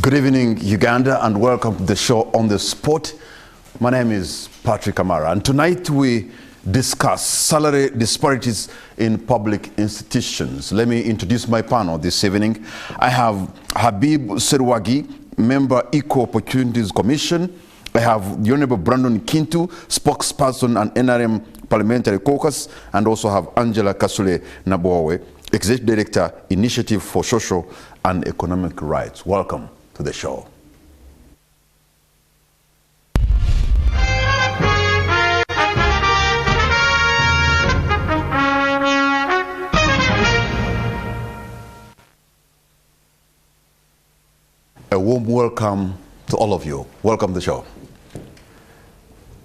Good evening, Uganda, and welcome to the show On the Spot. My name is Patrick Amara, and tonight we discuss salary disparities in public institutions. Let me introduce my panel this evening. I have Habib Serwagi, member Equal Opportunities Commission. I have the Honorable Brandon Kintu, spokesperson and NRM Parliamentary Caucus, and also have Angela Kasule Nabowe, Executive Director, Initiative for Social and Economic Rights. Welcome to the show. A warm welcome to all of you. Welcome to the show.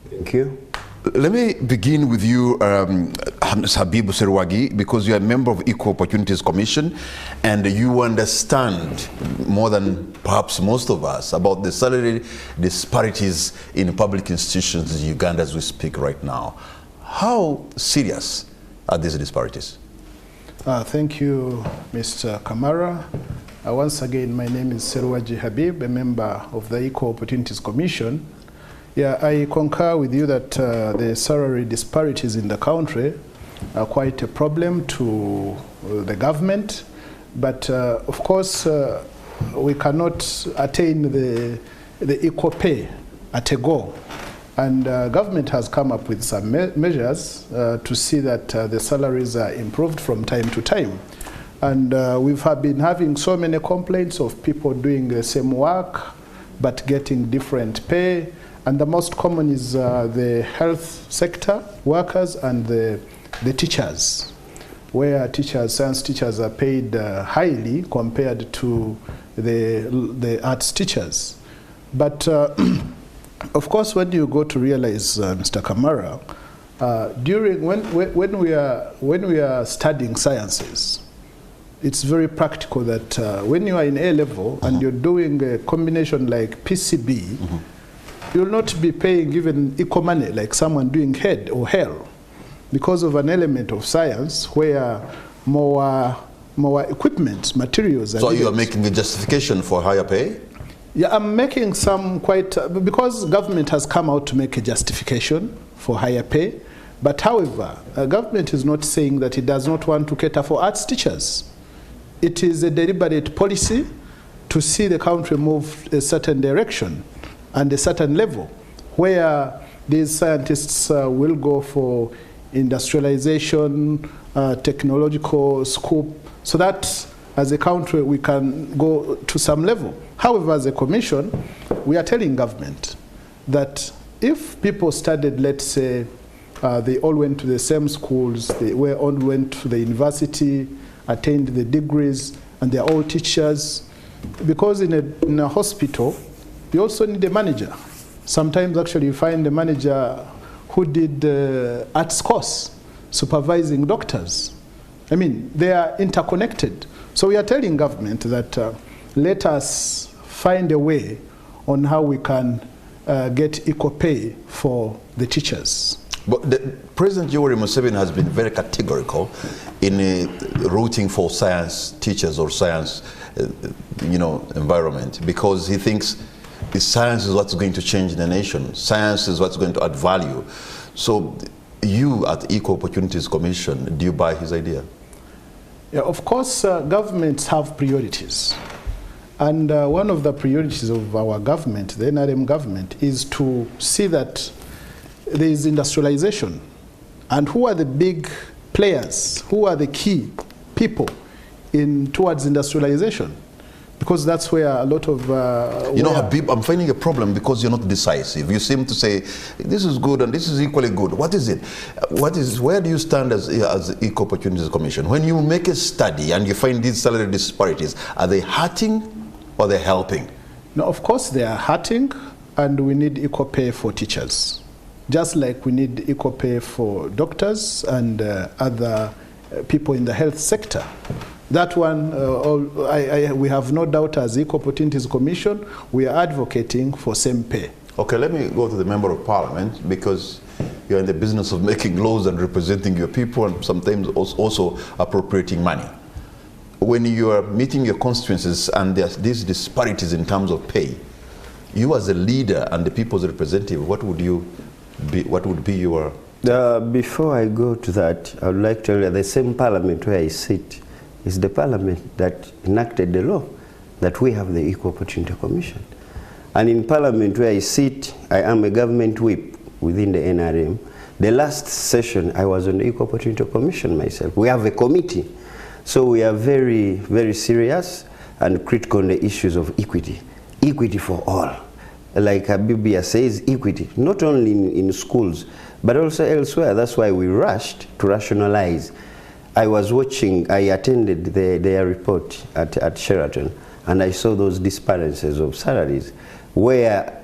Thank you. Let me begin with you, Habib Serwagi, because you're a member of Equal Opportunities Commission and you understand more than perhaps most of us about the salary disparities in public institutions in Uganda as we speak right now. How serious are these disparities? Thank you, Mr. Kamara. Once again, my name is Serwagi Habib, a member of the Equal Opportunities Commission. Yeah, I concur with you that the salary disparities in the country are quite a problem to the government. But of course, we cannot attain the equal pay at a go. And government has come up with some measures to see that the salaries are improved from time to time. And we've been having so many complaints of people doing the same work but getting different pay. And the most common is the health sector workers and the teachers, where science teachers are paid highly compared to the arts teachers. But of course, when you go to realize, Mr. Kamara, when we are studying sciences, it's very practical that when you are in A level and you're doing a combination like PCB, you'll not be paying even equal money like someone doing head or hair because of an element of science where more equipment, materials are needed. So you are making a justification for higher pay? Yeah, I'm making some quite, because government has come out to make a justification for higher pay. But however, government is not saying that it does not want to cater for arts teachers. It is a deliberate policy to see the country move a certain direction and a certain level where these scientists will go for industrialization, technological scope, so that as a country we can go to some level. However, as a commission, we are telling government that if people studied, let's say, they all went to the same schools, they all went to the university, attained the degrees, and they're all teachers, because in a hospital, you also need a manager. Sometimes actually you find a manager who did arts course, supervising doctors. I mean, they are interconnected. So we are telling government that let us find a way on how we can get equal pay for the teachers. But President Yoweri Museveni has been very categorical in rooting for science teachers or science environment, because he thinks science is what's going to change the nation. Science is what's going to add value. So you at Equal Opportunities Commission, do you buy his idea? Yeah, of course, governments have priorities. And one of the priorities of our government, the NRM government, is to see that there is industrialization. And who are the big players? Who are the key people towards industrialization? Because that's where a lot of... Habib, I'm finding a problem because you're not decisive. You seem to say, this is good and this is equally good. What is it? Where do you stand as Equal Opportunities Commission? When you make a study and you find these salary disparities, are they hurting or they're helping? No, of course they are hurting, and we need equal pay for teachers. Just like we need equal pay for doctors and other people in the health sector. That one, we have no doubt as Equal Opportunities Commission, we are advocating for same pay. Okay, let me go to the Member of Parliament, because you're in the business of making laws and representing your people and sometimes also appropriating money. when you are meeting your constituencies and there's these disparities in terms of pay, you as a leader and the people's representative, what would be your... Before I go to that, I would like to tell you the same parliament where I sit is the parliament that enacted the law that we have the Equal Opportunity Commission. And in parliament where I sit, I am a government whip within the NRM. The last session, I was on the Equal Opportunity Commission myself. We have a committee. So we are very, very serious and critical on the issues of equity. Equity for all. Like Abibia says, equity, not only in schools, but also elsewhere. That's why we rushed to rationalize. I was watching, I attended their report at Sheraton, and I saw those disparities of salaries, where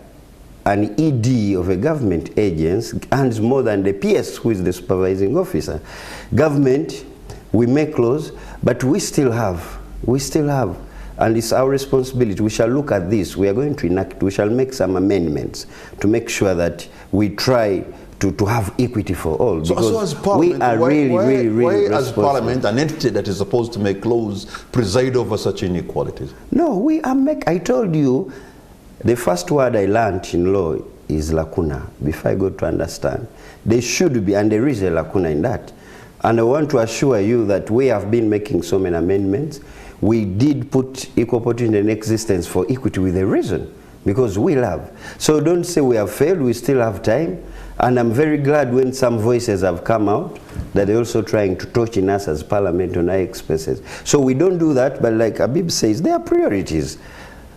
an ED of a government agency earns more than the PS, who is the supervising officer. Government, we make laws, but we still have, and it's our responsibility. We shall look at this. We are going to enact, we shall make some amendments to make sure that we try to have equity for all. So because as Parliament, we are really why as Parliament, an entity that is supposed to make laws, preside over such inequalities? No, we are I told you, the first word I learned in law is lacuna, before I go to understand. There should be, and there is a lacuna in that. And I want to assure you that we have been making so many amendments. We did put equal opportunity in existence for equity with a reason, because we have. So don't say we have failed, we still have time. And I'm very glad when some voices have come out that they're also trying to torch in us as Parliament on our expenses. So we don't do that, but like Abib says, there are priorities.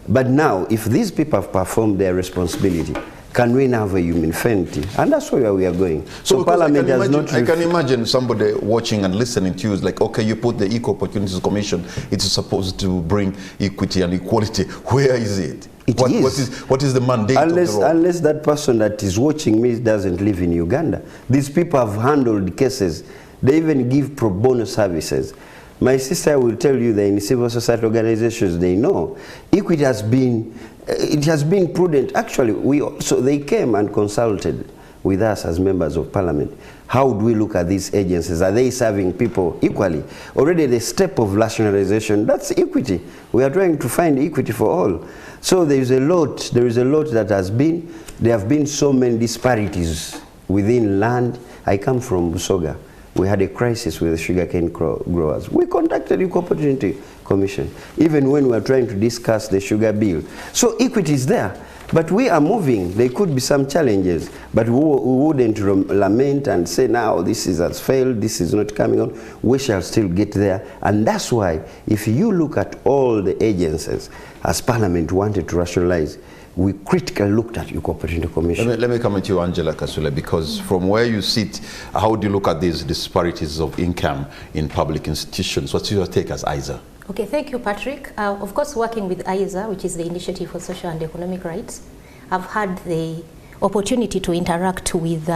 But now, if these people have performed their responsibility, can we now have a human infinity? And that's where we are going. So Parliament has not... I can imagine somebody watching and listening to you is like, okay, you put the Equal Opportunities Commission, it's supposed to bring equity and equality. Where is it? What is the mandate of the role? Unless that person that is watching me doesn't live in Uganda. These people have handled cases. They even give pro bono services. My sister will tell you that in civil society organizations, they know. Equity has been, it has been prudent. Actually, so they came and consulted with us as members of Parliament. How do we look at these agencies? Are they serving people equally? Already the step of rationalization, that's equity. We are trying to find equity for all. So there is a lot that has been, there have been so many disparities within land. I come from Busoga. We had a crisis with the sugarcane growers. We contacted the Equal Opportunity Commission, even when we were trying to discuss the sugar bill. So equity is there, but we are moving. There could be some challenges, but we wouldn't lament and say, now this has failed, this is not coming on. We shall still get there. And that's why, if you look at all the agencies, as Parliament wanted to rationalize, we critically looked at Equal Opportunity Commission. Let me come to you, Angela Kasule, because from where you sit, how do you look at these disparities of income in public institutions? What's your take as ISA? Okay, thank you, Patrick. Of course, working with ISA, which is the Initiative for Social and Economic Rights, I've had the opportunity to interact with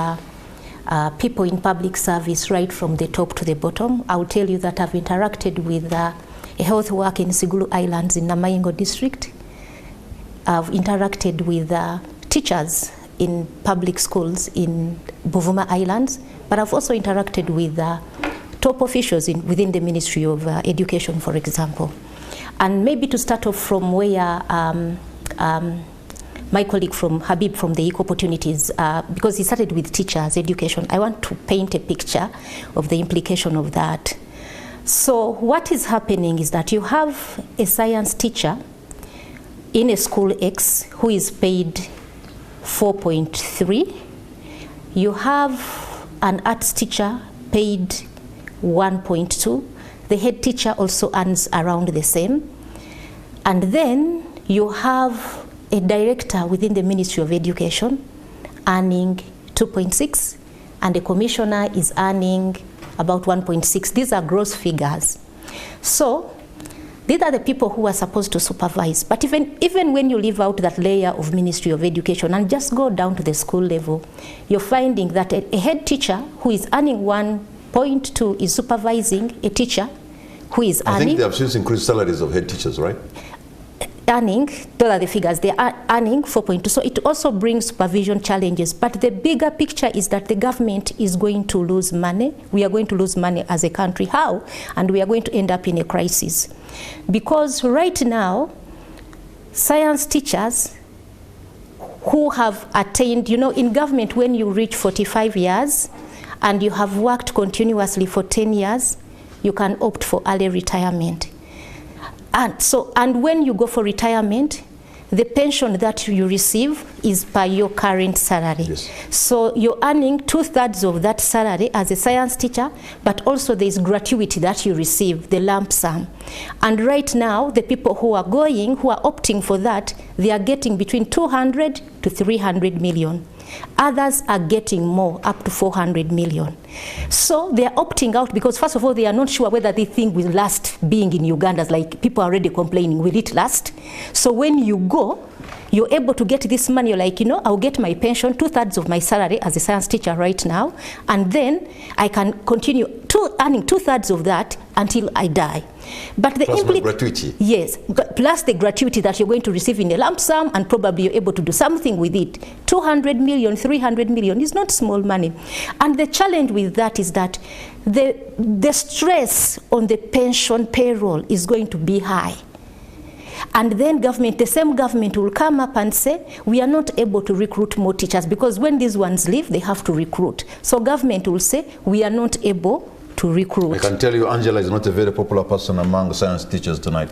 people in public service right from the top to the bottom. I'll tell you that I've interacted with a health work in Sigulu Islands in Namayengo district. I've interacted with teachers in public schools in Buvuma Islands, but I've also interacted with top officials within the Ministry of Education, for example. And maybe to start off from where my colleague from Habib from the Equal Opportunities, because he started with teachers, education, I want to paint a picture of the implication of that. So what is happening is that you have a science teacher in a school X who is paid 4.3. You have an arts teacher paid 1.2. The head teacher also earns around the same. And then you have a director within the Ministry of Education earning 2.6, and the commissioner is earning about 1.6. These are gross figures. So these are the people who are supposed to supervise. But even when you leave out that layer of Ministry of Education and just go down to the school level, you're finding that a head teacher who is earning 1.2 is supervising a teacher who is earning... I think they have since increased salaries of head teachers, right? earning, those are the figures, they are earning 4.2. So it also brings supervision challenges. But the bigger picture is that the government is going to lose money. We are going to lose money as a country. How? And we are going to end up in a crisis. Because right now, science teachers who have attained, in government, when you reach 45 years and you have worked continuously for 10 years, you can opt for early retirement. And when you go for retirement, the pension that you receive is per your current salary. Yes. So you're earning 2/3 of that salary as a science teacher, but also there's gratuity that you receive, the lump sum. And right now, the people who are opting for that, they are getting between 200 to 300 million. Others are getting more, up to 400 million. So they are opting out because, first of all, they are not sure whether they think will last being in Uganda. Like, people are already complaining, will it last? So when you go, you're able to get this money. You're like, I'll get my pension, 2/3 of my salary as a science teacher right now, and then I can continue earning 2/3 of that until I die. But the plus the gratuity. Yes, plus the gratuity that you're going to receive in a lump sum, and probably you're able to do something with it. 200 million, 300 million is not small money. And the challenge with that is that the stress on the pension payroll is going to be high. And then the same government will come up and say, we are not able to recruit more teachers, because when these ones leave, they have to recruit. So government will say, we are not able to recruit. I can tell you, Angela is not a very popular person among science teachers tonight.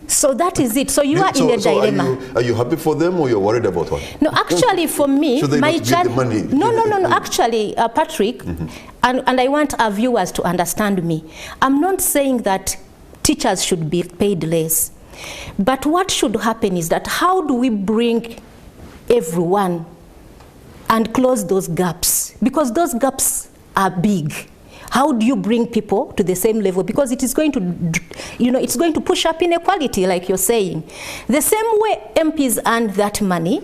So that is it. So you are in a dilemma. Are you happy for them, or you're worried about what? No, actually, for me, should they my not give the money? No. Actually, Patrick, and I want our viewers to understand me. I'm not saying that teachers should be paid less. But what should happen is that, how do we bring everyone and close those gaps? Because those gaps are big. How do you bring people to the same level? Because it is going to, it's going to push up inequality, like you're saying. The same way MPs earn that money,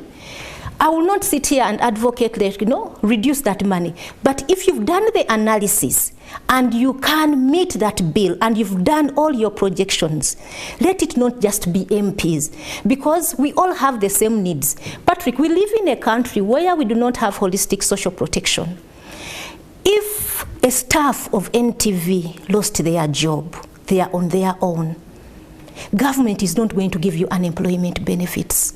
I will not sit here and advocate that, reduce that money. But if you've done the analysis and you can meet that bill and you've done all your projections, let it not just be MPs, because we all have the same needs. Patrick, we live in a country where we do not have holistic social protection. If a staff of NTV lost their job, they are on their own. Government is not going to give you unemployment benefits.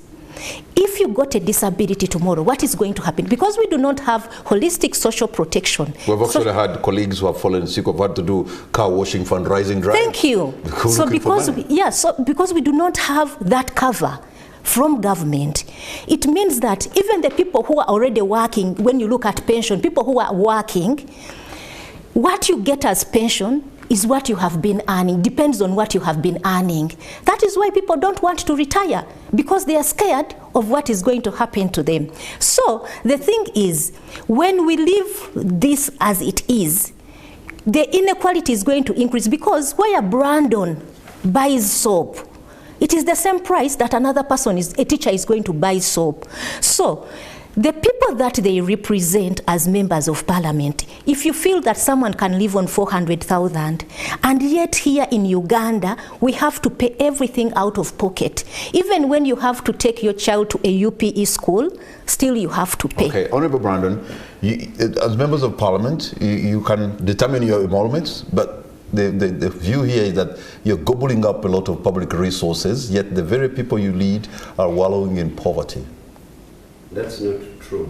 If you got a disability tomorrow, what is going to happen? Because we do not have holistic social protection. We've actually had colleagues who have fallen sick of had to do car washing fundraising drive. Thank you. So because we do not have that cover from government, it means that even the people who are already working, when you look at pension, people who are working, what you get as pension is what you have been earning, depends on what you have been earning. That is why people don't want to retire, because they are scared of what is going to happen to them. So the thing is, when we leave this as it is, the inequality is going to increase, because where Brandon buys soap, it is the same price that another person, a teacher, is going to buy soap. So the people that they represent as members of parliament, if you feel that someone can live on 400,000, and yet here in Uganda, we have to pay everything out of pocket. Even when you have to take your child to a UPE school, still you have to pay. Okay, Honorable Brandon, as members of parliament, you can determine your emoluments, but the view here is that you're gobbling up a lot of public resources, yet the very people you lead are wallowing in poverty. That's not true.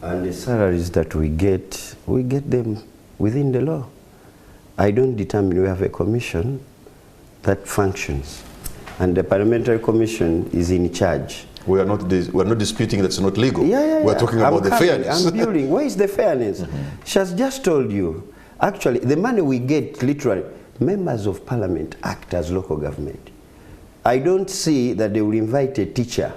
And the salaries that we get them within the law. I don't determine. We have a commission that functions, and the parliamentary commission is in charge. We are not disputing that's not legal. We're talking about the fairness. I'm building. Where is the fairness? She has just told you. Actually, the money we get, literally, members of parliament act as local government. I don't see that they will invite a teacher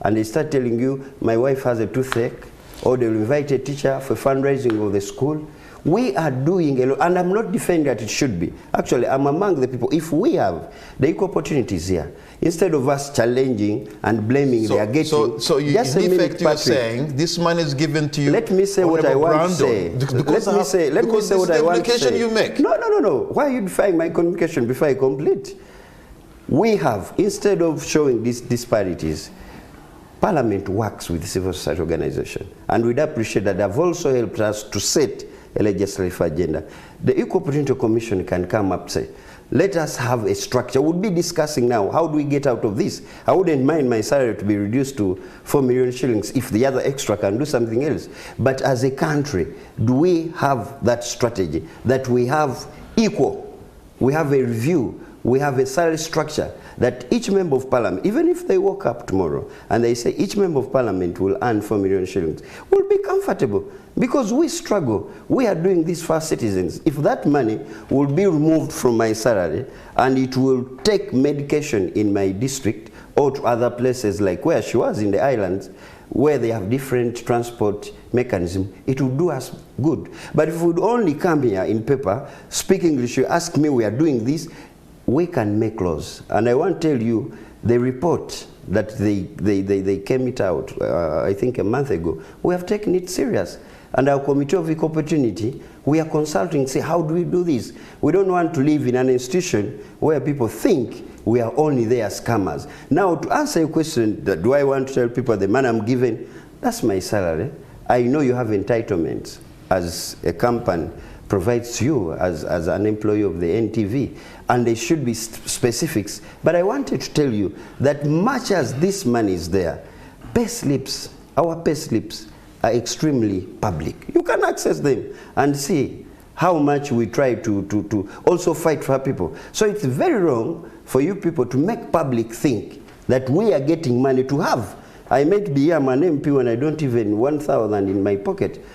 and they start telling you, my wife has a toothache, or they will invite a teacher for fundraising of the school. We are doing a lot, and I'm not defending that it should be. Actually, I'm among the people. If we have the equal opportunities here, instead of us challenging and blaming, they are getting. So you, just in effect, you're Patrick, saying this money is given to you. Let me say what I want to say. Let me say what I want to say. You make. No. Why are you defying my communication before I complete? We have, instead of showing these disparities, Parliament works with civil society organization, and we'd appreciate that they've also helped us to set a legislative agenda. The Equal Opportunity Commission can come up and say, let us have a structure. We'll be discussing now, how do we get out of this? I wouldn't mind my salary to be reduced to 4 million shillings if the other extra can do something else. But as a country, do we have that strategy, that we have equal, we have a review, we have a salary structure, that each member of parliament, even if they woke up tomorrow and they say each member of parliament will earn 4 million shillings, will be comfortable, because we struggle. We are doing this for our citizens. If that money will be removed from my salary and it will take medication in my district or to other places like where she was in the islands, where they have different transport mechanism, it will do us good. But if we would only come here in paper, speak English, you ask me we are doing this, we can make laws. And I want to tell you, the report that they came it out, I think a month ago, we have taken it serious. And our Committee of Equal Opportunity, we are consulting, say, how do we do this? We don't want to live in an institution where people think we are only there as scammers. Now, to answer your question, do I want to tell people the money I'm given, that's my salary. I know you have entitlements as a company provides you as an employee of the NTV, and there should be specifics. But I wanted to tell you that much as this money is there, pay slips, our pay slips are extremely public. You can access them and see how much we try to also fight for people. So it's very wrong for you people to make public think that we are getting money to have. I might be here, I'm an MP, when I don't even 1,000 in my pocket.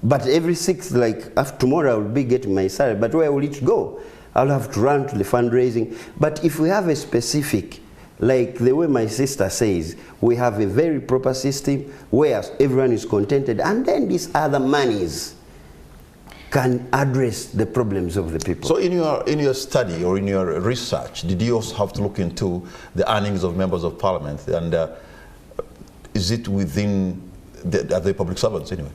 But every 6, like after tomorrow, I will be getting my salary. But where will it go? I'll have to run to the fundraising. But if we have a specific, like the way my sister says, we have a very proper system where everyone is contented, and then these other monies can address the problems of the people. So in your study or in your research, did you also have to look into the earnings of members of parliament? And is it within, are they public servants anyway?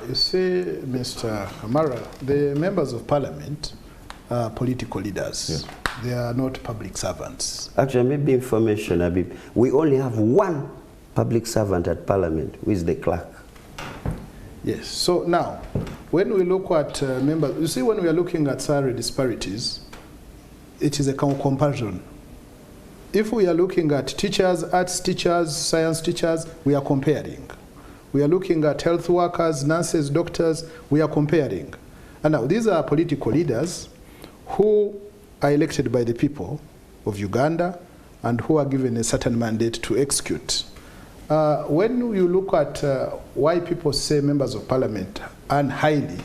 You see, Mr. Kamara, the members of parliament are political leaders. Yes. They are not public servants. Actually, maybe information, Abib. We only have one public servant at parliament, who is the clerk. Yes. So now, when we look at members, you see, when we are looking at salary disparities, it is a comparison. If we are looking at teachers, arts teachers, science teachers, we are comparing. We are looking at health workers, nurses, doctors, we are comparing. And now these are political leaders who are elected by the people of Uganda and who are given a certain mandate to execute. When you look at why people say members of parliament earn highly,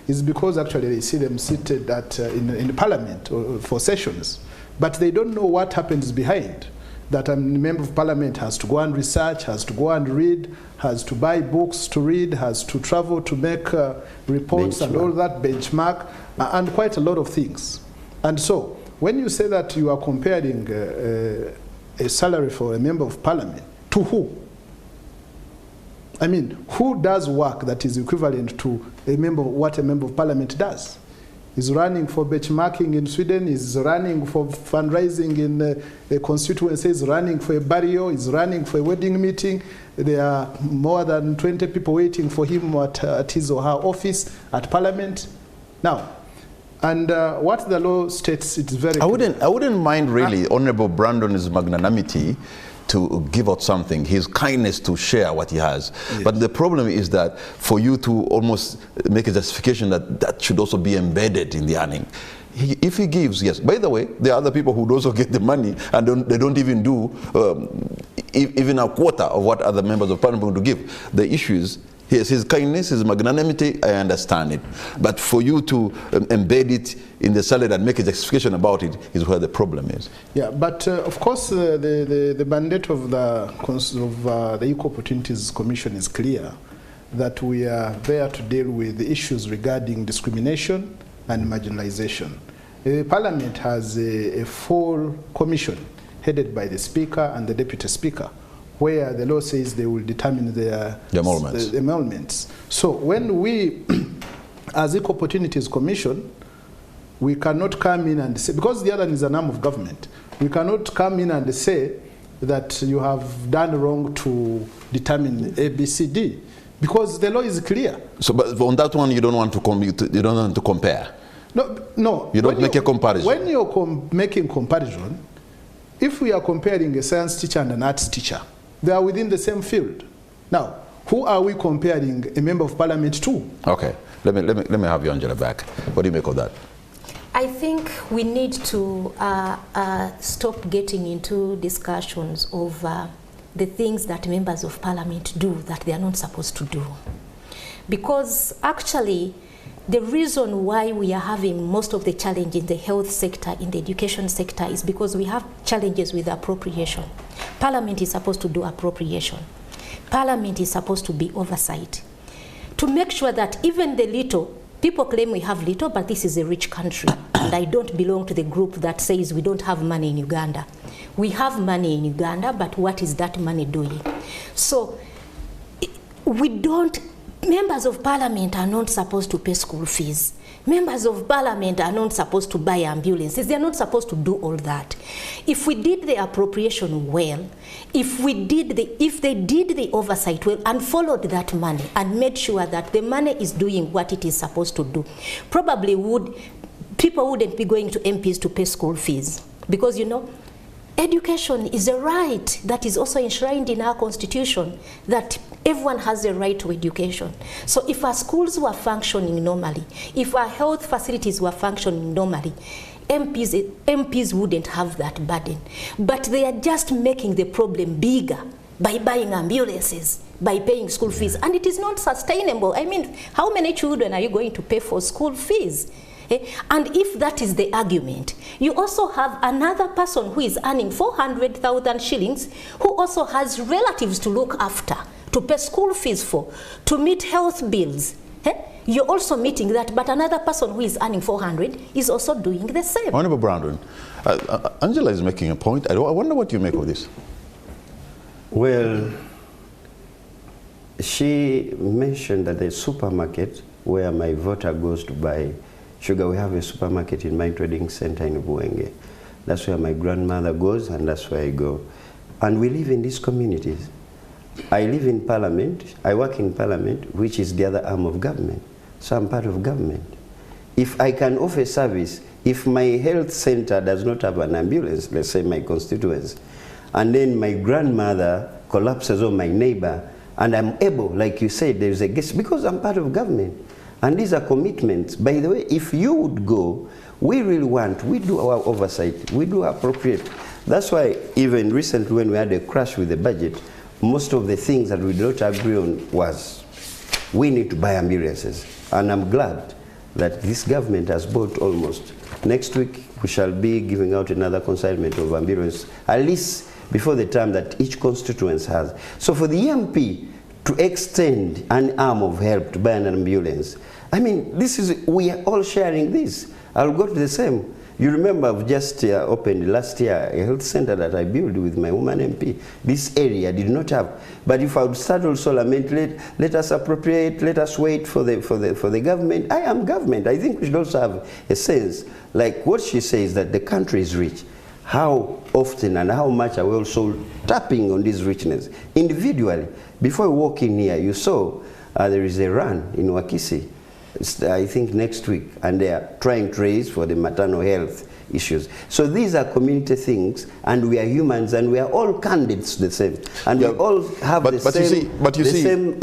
is because actually they see them seated in parliament for sessions, but they don't know what happens behind. That a member of parliament has to go and research, has to go and read, has to buy books to read, has to travel to make reports and all that, benchmark, and quite a lot of things. And so, when you say that you are comparing a salary for a member of parliament, to who? I mean, who does work that is equivalent to what a member of parliament does? Is running for benchmarking in Sweden, is running for fundraising in a constituency, is running for a burial, is running for a wedding meeting. There are more than 20 people waiting for him at his or her office at parliament. Now, and what the law states, it's very clear. I wouldn't mind really Honorable Brandon's magnanimity to give out something, his kindness to share what he has. Yes. But the problem is that for you to almost make a justification that should also be embedded in the earning. If he gives, yes. By the way, there are other people who also get the money and they don't even do even a quarter of what other members of parliament would give. The issue is, yes, his kindness, his magnanimity, I understand it. But for you to embed it in the salary and make a justification about it is where the problem is. Yeah, but of course the mandate of the Equal Opportunities Commission is clear, that we are there to deal with the issues regarding discrimination and marginalization. The Parliament has a full commission headed by the Speaker and the Deputy Speaker, where the law says they will determine the emoluments. So when we, as Equal Opportunities Commission, we cannot come in and say, because the other is an arm of government, we cannot come in and say that you have done wrong to determine A, B, C, D, because the law is clear. So, but on that one, you don't want to compare. No. You don't make a comparison. When you're making comparison, if we are comparing a science teacher and an arts teacher, they are within the same field. Now, who are we comparing a member of parliament to? Okay, let me have you, Angela, back. What do you make of that? I think we need to stop getting into discussions over the things that members of parliament do that they are not supposed to do. Because actually, the reason why we are having most of the challenge in the health sector, in the education sector, is because we have challenges with appropriation. Parliament is supposed to do appropriation. Parliament is supposed to be oversight. To make sure that even the little, people claim we have little, but this is a rich country. And I don't belong to the group that says we don't have money in Uganda. We have money in Uganda, but what is that money doing? So members of parliament are not supposed to pay school fees. Members of parliament are not supposed to buy ambulances. They're not supposed to do all that. If we did the appropriation well, if they did the oversight well and followed that money and made sure that the money is doing what it is supposed to do, probably people wouldn't be going to MPs to pay school fees. Because, you know, education is a right that is also enshrined in our constitution, that everyone has a right to education. So if our schools were functioning normally, if our health facilities were functioning normally, MPs wouldn't have that burden. But they are just making the problem bigger by buying ambulances, by paying school fees, and it is not sustainable. I mean, how many children are you going to pay for school fees? And if that is the argument, you also have another person who is earning 400,000 shillings, who also has relatives to look after, to pay school fees for, to meet health bills. You're also meeting that, but another person who is earning 400 is also doing the same. Honorable Brandon, Angela is making a point. I wonder what you make of this. Well, she mentioned that the supermarket where my voter goes to buy sugar, we have a supermarket in my trading center in Buenge. That's where my grandmother goes, and that's where I go. And we live in these communities. I live in parliament, I work in parliament, which is the other arm of government. So I'm part of government. If I can offer service, if my health center does not have an ambulance, let's say my constituents, and then my grandmother collapses on my neighbor, and I'm able, like you said, there's a guest, because I'm part of government. And these are commitments. By the way, if you would go, we really want, we do our oversight, we do appropriate. That's why even recently when we had a crash with the budget, most of the things that we did not agree on was, we need to buy ambulances. And I'm glad that this government has bought almost. Next week, we shall be giving out another consignment of ambulance, at least before the time that each constituency has. So for the MP to extend an arm of help to buy an ambulance, I mean, we are all sharing this. I'll go to the same. You remember I've just opened last year a health center that I built with my woman MP. This area did not have. But if I would start also lament, let us appropriate, let us wait for the government. I am government. I think we should also have a sense, like what she says, that the country is rich. How often and how much are we also tapping on this richness? Individually, before you walk in here, you saw there is a run in Wakisi. I think next week, and they are trying to raise for the maternal health issues. So these are community things, and we are humans, and we are all candidates the same, and we all have the same.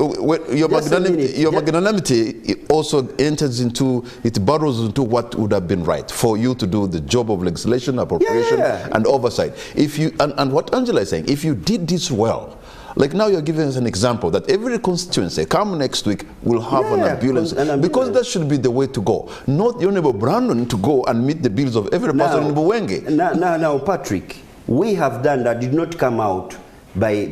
Your magnanimity also enters into, it burrows into what would have been right for you to do the job of legislation, appropriation, and oversight. If you and what Angela is saying, if you did this well. Like now you're giving us an example that every constituency, come next week, will have an ambulance. Because that should be the way to go. Not the Honorable Brandon to go and meet the bills of every person in Buwenge. Now, Patrick, we have done that, did not come out by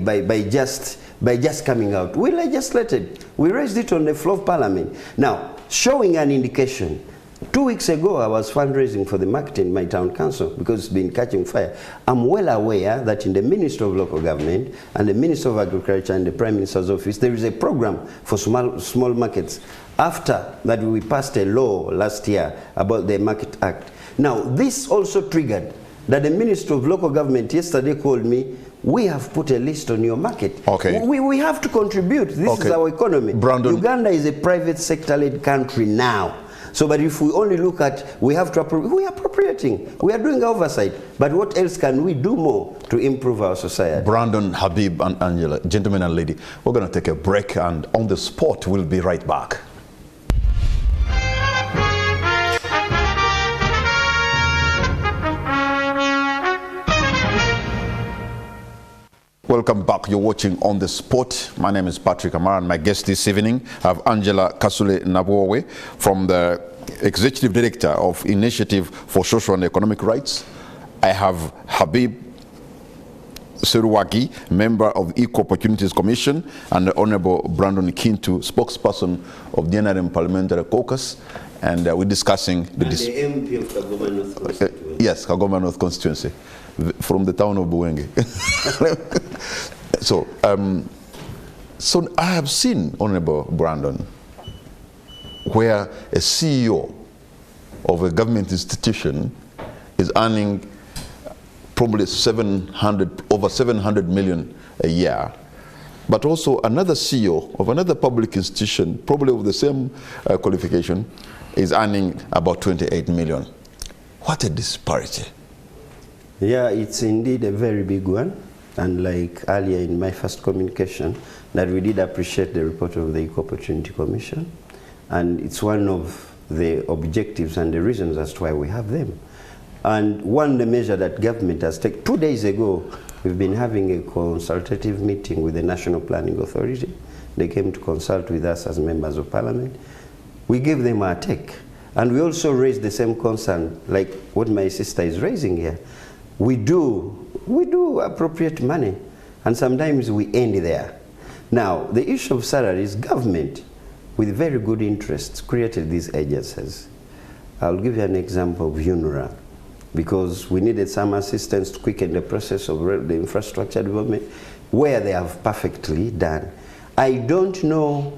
just coming out. We legislated. We raised it on the floor of parliament. Now, showing an indication 2 weeks ago, I was fundraising for the market in my town council because it's been catching fire. I'm well aware that in the Ministry of Local Government and the Ministry of Agriculture and the Prime Minister's office, there is a program for small markets. After that, we passed a law last year about the Market Act. Now, this also triggered that the Ministry of Local Government yesterday called me. We have put a list on your market. Okay. We have to contribute. This is our economy. Brandon. Uganda is a private sector-led country now. So, but if we only look at, we have to we are appropriating. We are doing oversight. But what else can we do more to improve our society? Brandon, Habib, and Angela, gentlemen and lady, we're going to take a break, and on the spot, we'll be right back. Welcome back. You're watching On the Spot. My name is Patrick Amara, and my guest this evening, I have Angela Kasule Nabwowe from the Executive Director of Initiative for Social and Economic Rights. I have Habib Seruwagi, member of the Equal Opportunities Commission, and the Honorable Brandon Kintu, spokesperson of the NRM Parliamentary Caucus. And we're discussing the MP of Kagoma North constituency. Yes, Kagoma North constituency, from the town of Buwenge. So I have seen, Honorable Brandon, where a CEO of a government institution is earning probably over 700 million a year, but also another CEO of another public institution, probably with the same qualification, is earning about 28 million. What a disparity. Yeah, it's indeed a very big one. And like earlier in my first communication, that we did appreciate the report of the Equal Opportunity Commission. And it's one of the objectives and the reasons as to why we have them. And one, the measure that government has taken, 2 days ago, we've been having a consultative meeting with the National Planning Authority. They came to consult with us as members of parliament. We gave them our take. And we also raised the same concern, like what my sister is raising here. We do appropriate money, and sometimes we end there. Now, the issue of salaries, government, with very good interests, created these agencies. I'll give you an example of UNRWA, because we needed some assistance to quicken the process of the infrastructure development, where they have perfectly done. I don't know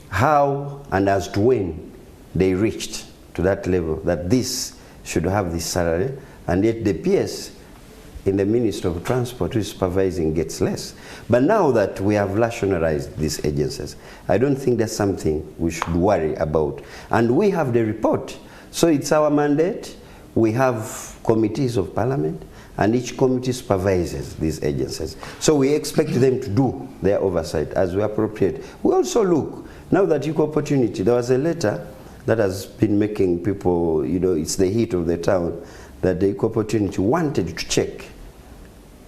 how and as to when they reached to that level, that this should have this salary, and yet the PS in the Ministry of Transport who is supervising gets less. But now that we have rationalized these agencies, I don't think that's something we should worry about. And we have the report. So it's our mandate. We have committees of parliament, and each committee supervises these agencies. So we expect them to do their oversight as we appropriate. We also look, now that equal opportunity, there was a letter that has been making people, you know, it's the heat of the town, that the equal opportunity wanted to check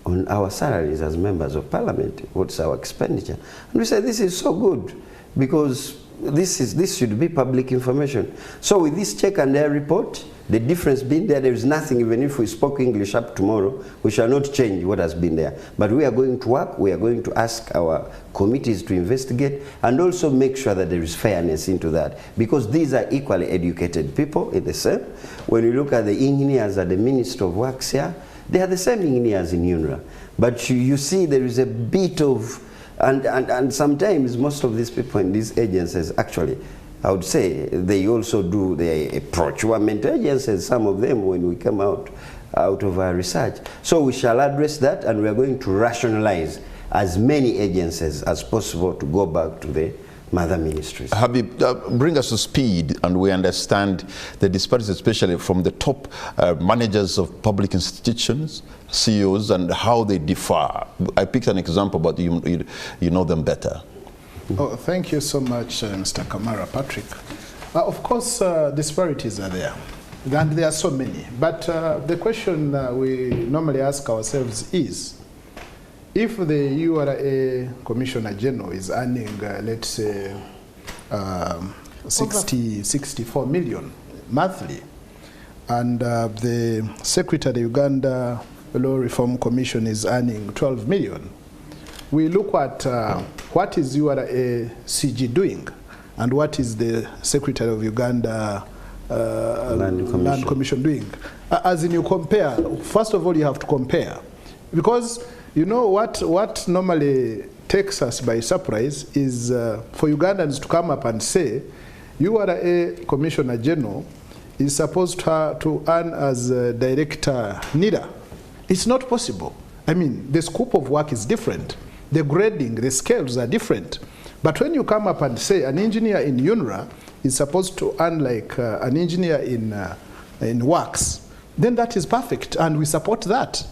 on our salaries as members of parliament, what's our expenditure. And we said, this is so good, because this should be public information. So with this check and their report, the difference being there is nothing. Even if we spoke English up tomorrow, we shall not change what has been there. But we are going to work, we are going to ask our committees to investigate, and also make sure that there is fairness into that. Because these are equally educated people in the same. When you look at the engineers at the Ministry of Works here, they are the same engineers in UNRWA. But you see there is a bit of, and sometimes most of these people in these agencies, actually, I would say they also do the procurement agencies, some of them, when we come out of our research. So we shall address that, and we are going to rationalize as many agencies as possible to go back to the mother ministries. Habib, bring us to speed, and we understand the disparities, especially from the top managers of public institutions, CEOs, and how they differ. I picked an example, but you know them better. Oh, thank you so much, Mr. Kamara, Patrick. Of course, disparities are there, and there are so many. But the question we normally ask ourselves is, if the URA Commissioner General is earning, let's say, 64 million monthly, and the Secretary of the Uganda Law Reform Commission is earning 12 million, we look at what is URA CG doing, and what is the Secretary of Uganda Land Commission doing. As in you compare, first of all you have to compare. Because you know what normally takes us by surprise is for Ugandans to come up and say, you are a Commissioner General is supposed to earn as a director NIDA. It's not possible. I mean, the scope of work is different. The grading, the scales are different. But when you come up and say an engineer in UNRWA is supposed to earn like an engineer in works, then that is perfect, and we support that.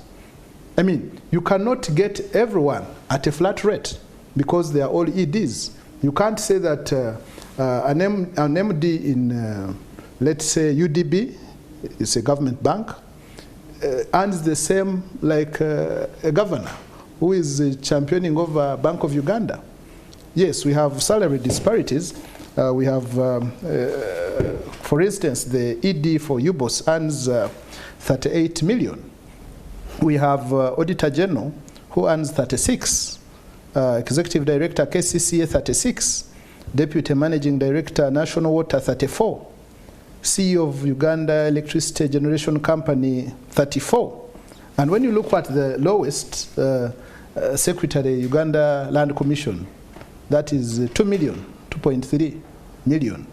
I mean, you cannot get everyone at a flat rate because they are all EDs. You can't say that an MD in, let's say, UDB, it's a government bank, earns the same like a governor who is championing over Bank of Uganda. Yes, we have salary disparities. We have, for instance, the ED for UBOS earns 38 million. We have Auditor General who earns 36, Executive Director KCCA 36, Deputy Managing Director National Water 34, CEO of Uganda Electricity Generation Company 34. And when you look at the lowest, Secretary Uganda Land Commission, that is 2 million, 2.3 million.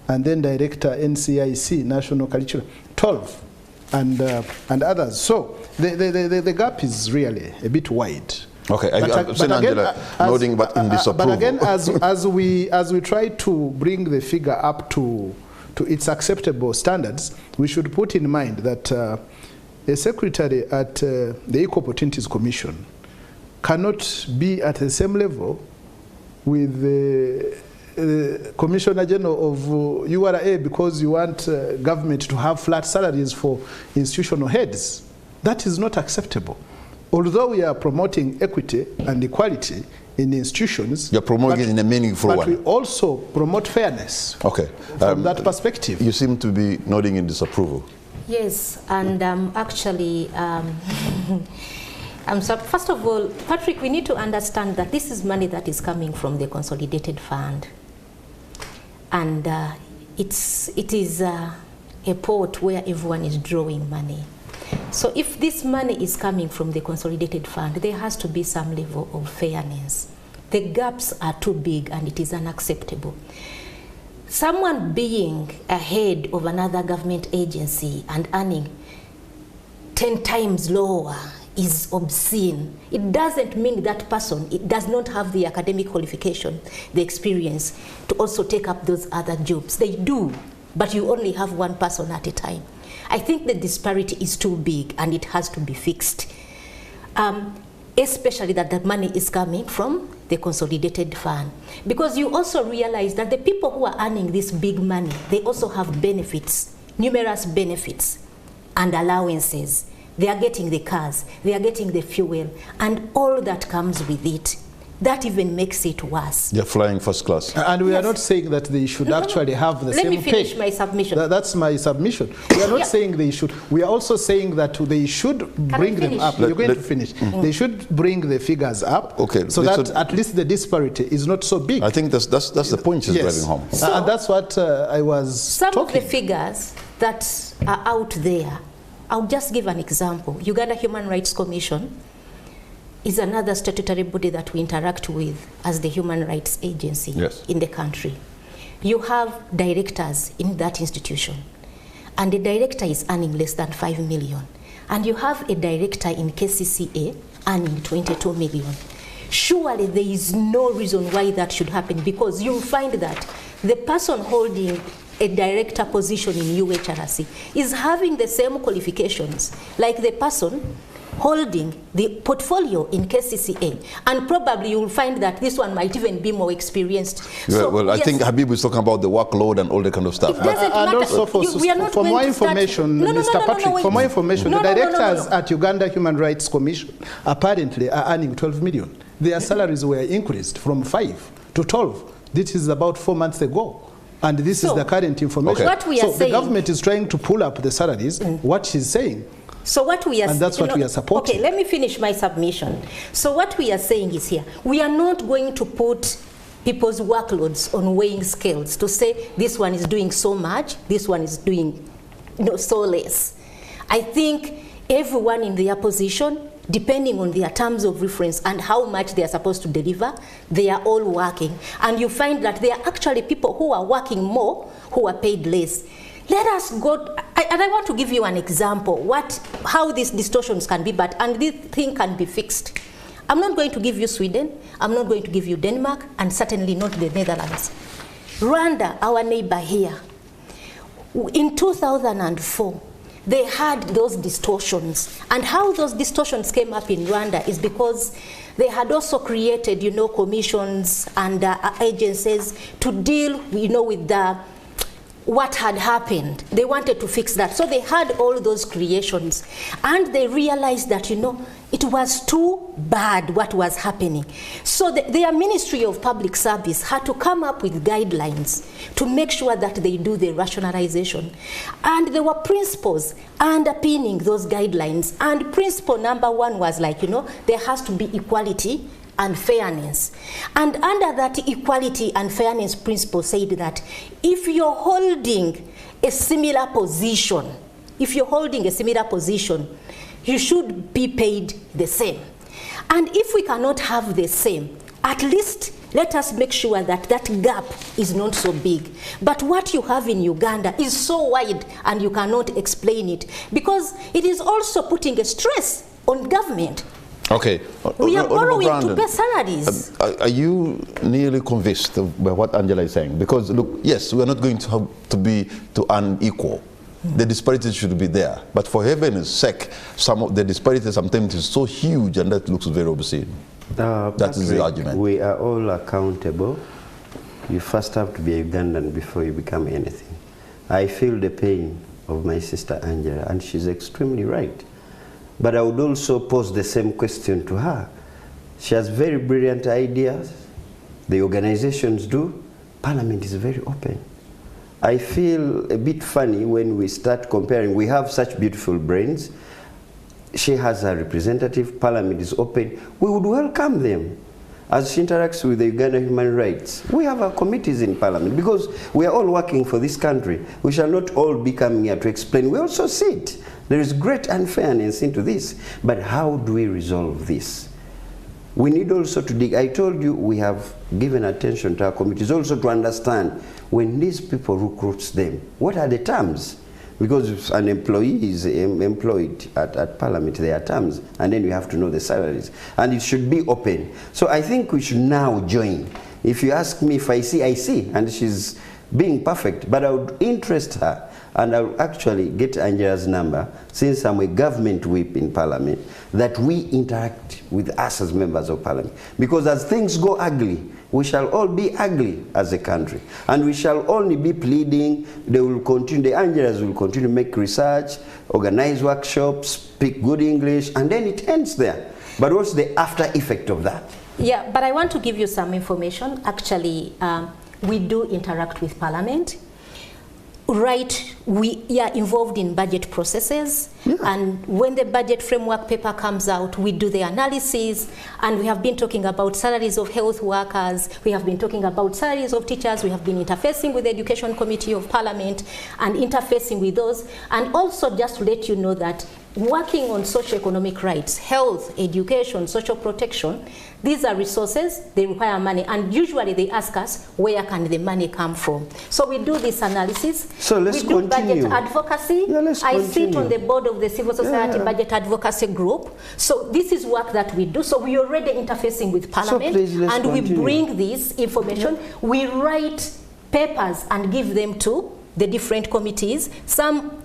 And then Director NCIC, National Curriculum, 12, and others. So the gap is really a bit wide. Okay, I've seen Angela nodding, but in disapproval. But again, as we try to bring the figure up to its acceptable standards, we should put in mind that a secretary at the Equal Opportunities Commission cannot be at the same level with the Commissioner General of URA because you want government to have flat salaries for institutional heads. That is not acceptable. Although we are promoting equity and equality in institutions, you're promoting it in a meaningful but one. We also promote fairness. Okay. From that perspective. You seem to be nodding in disapproval. Yes, and actually, I'm sorry. First of all, Patrick, we need to understand that this is money that is coming from the consolidated fund, and it is a pot where everyone is drawing money. So if this money is coming from the consolidated fund, there has to be some level of fairness. The gaps are too big and it is unacceptable. Someone being ahead of another government agency and earning 10 times lower is obscene. It doesn't mean that person, it does not have the academic qualification, the experience to also take up those other jobs. They do, but you only have one person at a time. I think the disparity is too big and it has to be fixed. Especially that the money is coming from the consolidated fund. Because you also realize that the people who are earning this big money, they also have benefits, numerous benefits and allowances. They are getting the cars, they are getting the fuel, and all that comes with it. That even makes it worse. They're flying first class. And we are not saying that they should actually have the same pay. Let me finish my submission. That's my submission. We are not saying they should. We are also saying that they should bring them up. You're going to finish. They should bring the figures up, so that at least the disparity is not so big. I think that's the point she's driving home. So, and that's what I was Some of the figures that are out there, I'll just give an example. Uganda Human Rights Commission is another statutory body that we interact with as the human rights agency in the country. You have directors in that institution, and the director is earning less than 5 million. And you have a director in KCCA earning 22 million. Surely there is no reason why that should happen, because you'll find that the person holding a director position in UHRC is having the same qualifications like the person holding the portfolio in KCCA, and probably you will find that this one might even be more experienced. Well, I think Habib was talking about the workload and all that kind of stuff. It doesn't matter. Also for more information, Mr. Patrick, for more information, the directors at Uganda Human Rights Commission apparently are earning 12 million. Their salaries were increased from 5 to 12. This is about 4 months ago. And this is the current information. What we are saying, the government is trying to pull up the salaries, what she's saying. So what we are, and that's what we are supporting. Okay, let me finish my submission. So what we are saying is here, we are not going to put people's workloads on weighing scales to say this one is doing so much, this one is doing so less. I think everyone in their position, depending on their terms of reference and how much they are supposed to deliver, they are all working. And you find that there are actually people who are working more who are paid less. Let us go, and I want to give you an example, how these distortions can be, and this thing can be fixed. I'm not going to give you Sweden, I'm not going to give you Denmark, and certainly not the Netherlands. Rwanda, our neighbor here, in 2004, they had those distortions. And how those distortions came up in Rwanda is because they had also created, commissions and agencies to deal, with what had happened. They wanted to fix that. So they had all those creations. And they realized that, it was too bad what was happening. So their Ministry of Public Service had to come up with guidelines to make sure that they do the rationalization. And there were principles underpinning those guidelines. And principle number one was there has to be equality and fairness. And under that equality and fairness principle said that if you're holding a similar position, you should be paid the same. And if we cannot have the same, at least let us make sure that that gap is not so big. But what you have in Uganda is so wide and you cannot explain it, because it is also putting a stress on government. Okay. We are borrowing to pay salaries. Are you nearly convinced by what Angela is saying? Because look, yes, we are not going to have to earn equal. The disparities should be there. But for heaven's sake, some of the disparities sometimes is so huge and that looks very obscene. That is the argument. We are all accountable. You first have to be a Ugandan before you become anything. I feel the pain of my sister Angela, and she's extremely right. But I would also pose the same question to her. She has very brilliant ideas. The organizations do. Parliament is very open. I feel a bit funny when we start comparing. We have such beautiful brains. She has a representative. Parliament is open. We would welcome them. As she interacts with the Uganda human rights, we have our committees in Parliament because we are all working for this country. We shall not all be coming here to explain. We also see it. There is great unfairness into this. But how do we resolve this? We need also to dig. I told you we have given attention to our committees also to understand when these people recruit them, what are the terms? Because if an employee is employed at Parliament, there are terms, and then you have to know the salaries. And it should be open. So I think we should now join. If you ask me if I see, and she's being perfect, but I would interest her, and I will actually get Angela's number, since I'm a government whip in Parliament, that we interact with us as members of Parliament. Because as things go ugly, we shall all be ugly as a country. And we shall only be pleading. They will continue, the Angelas will continue to make research, organize workshops, speak good English, and then it ends there. But what's the after effect of that? Yeah, but I want to give you some information. Actually, we do interact with Parliament. Right, we are involved in budget processes, and when the budget framework paper comes out, we do the analysis, and we have been talking about salaries of health workers, we have been talking about salaries of teachers, we have been interfacing with the Education Committee of Parliament and interfacing with those, and also just to let you know that working on socio-economic rights, health, education, social protection, these are resources, they require money, and usually they ask us, where can the money come from? So we do this analysis. So let's we do continue. Budget advocacy. Yeah, I sit on the board of the Civil Society Budget Advocacy Group. So this is work that we do. So we are already interfacing with Parliament, and we bring this information. We write papers and give them to the different committees. Some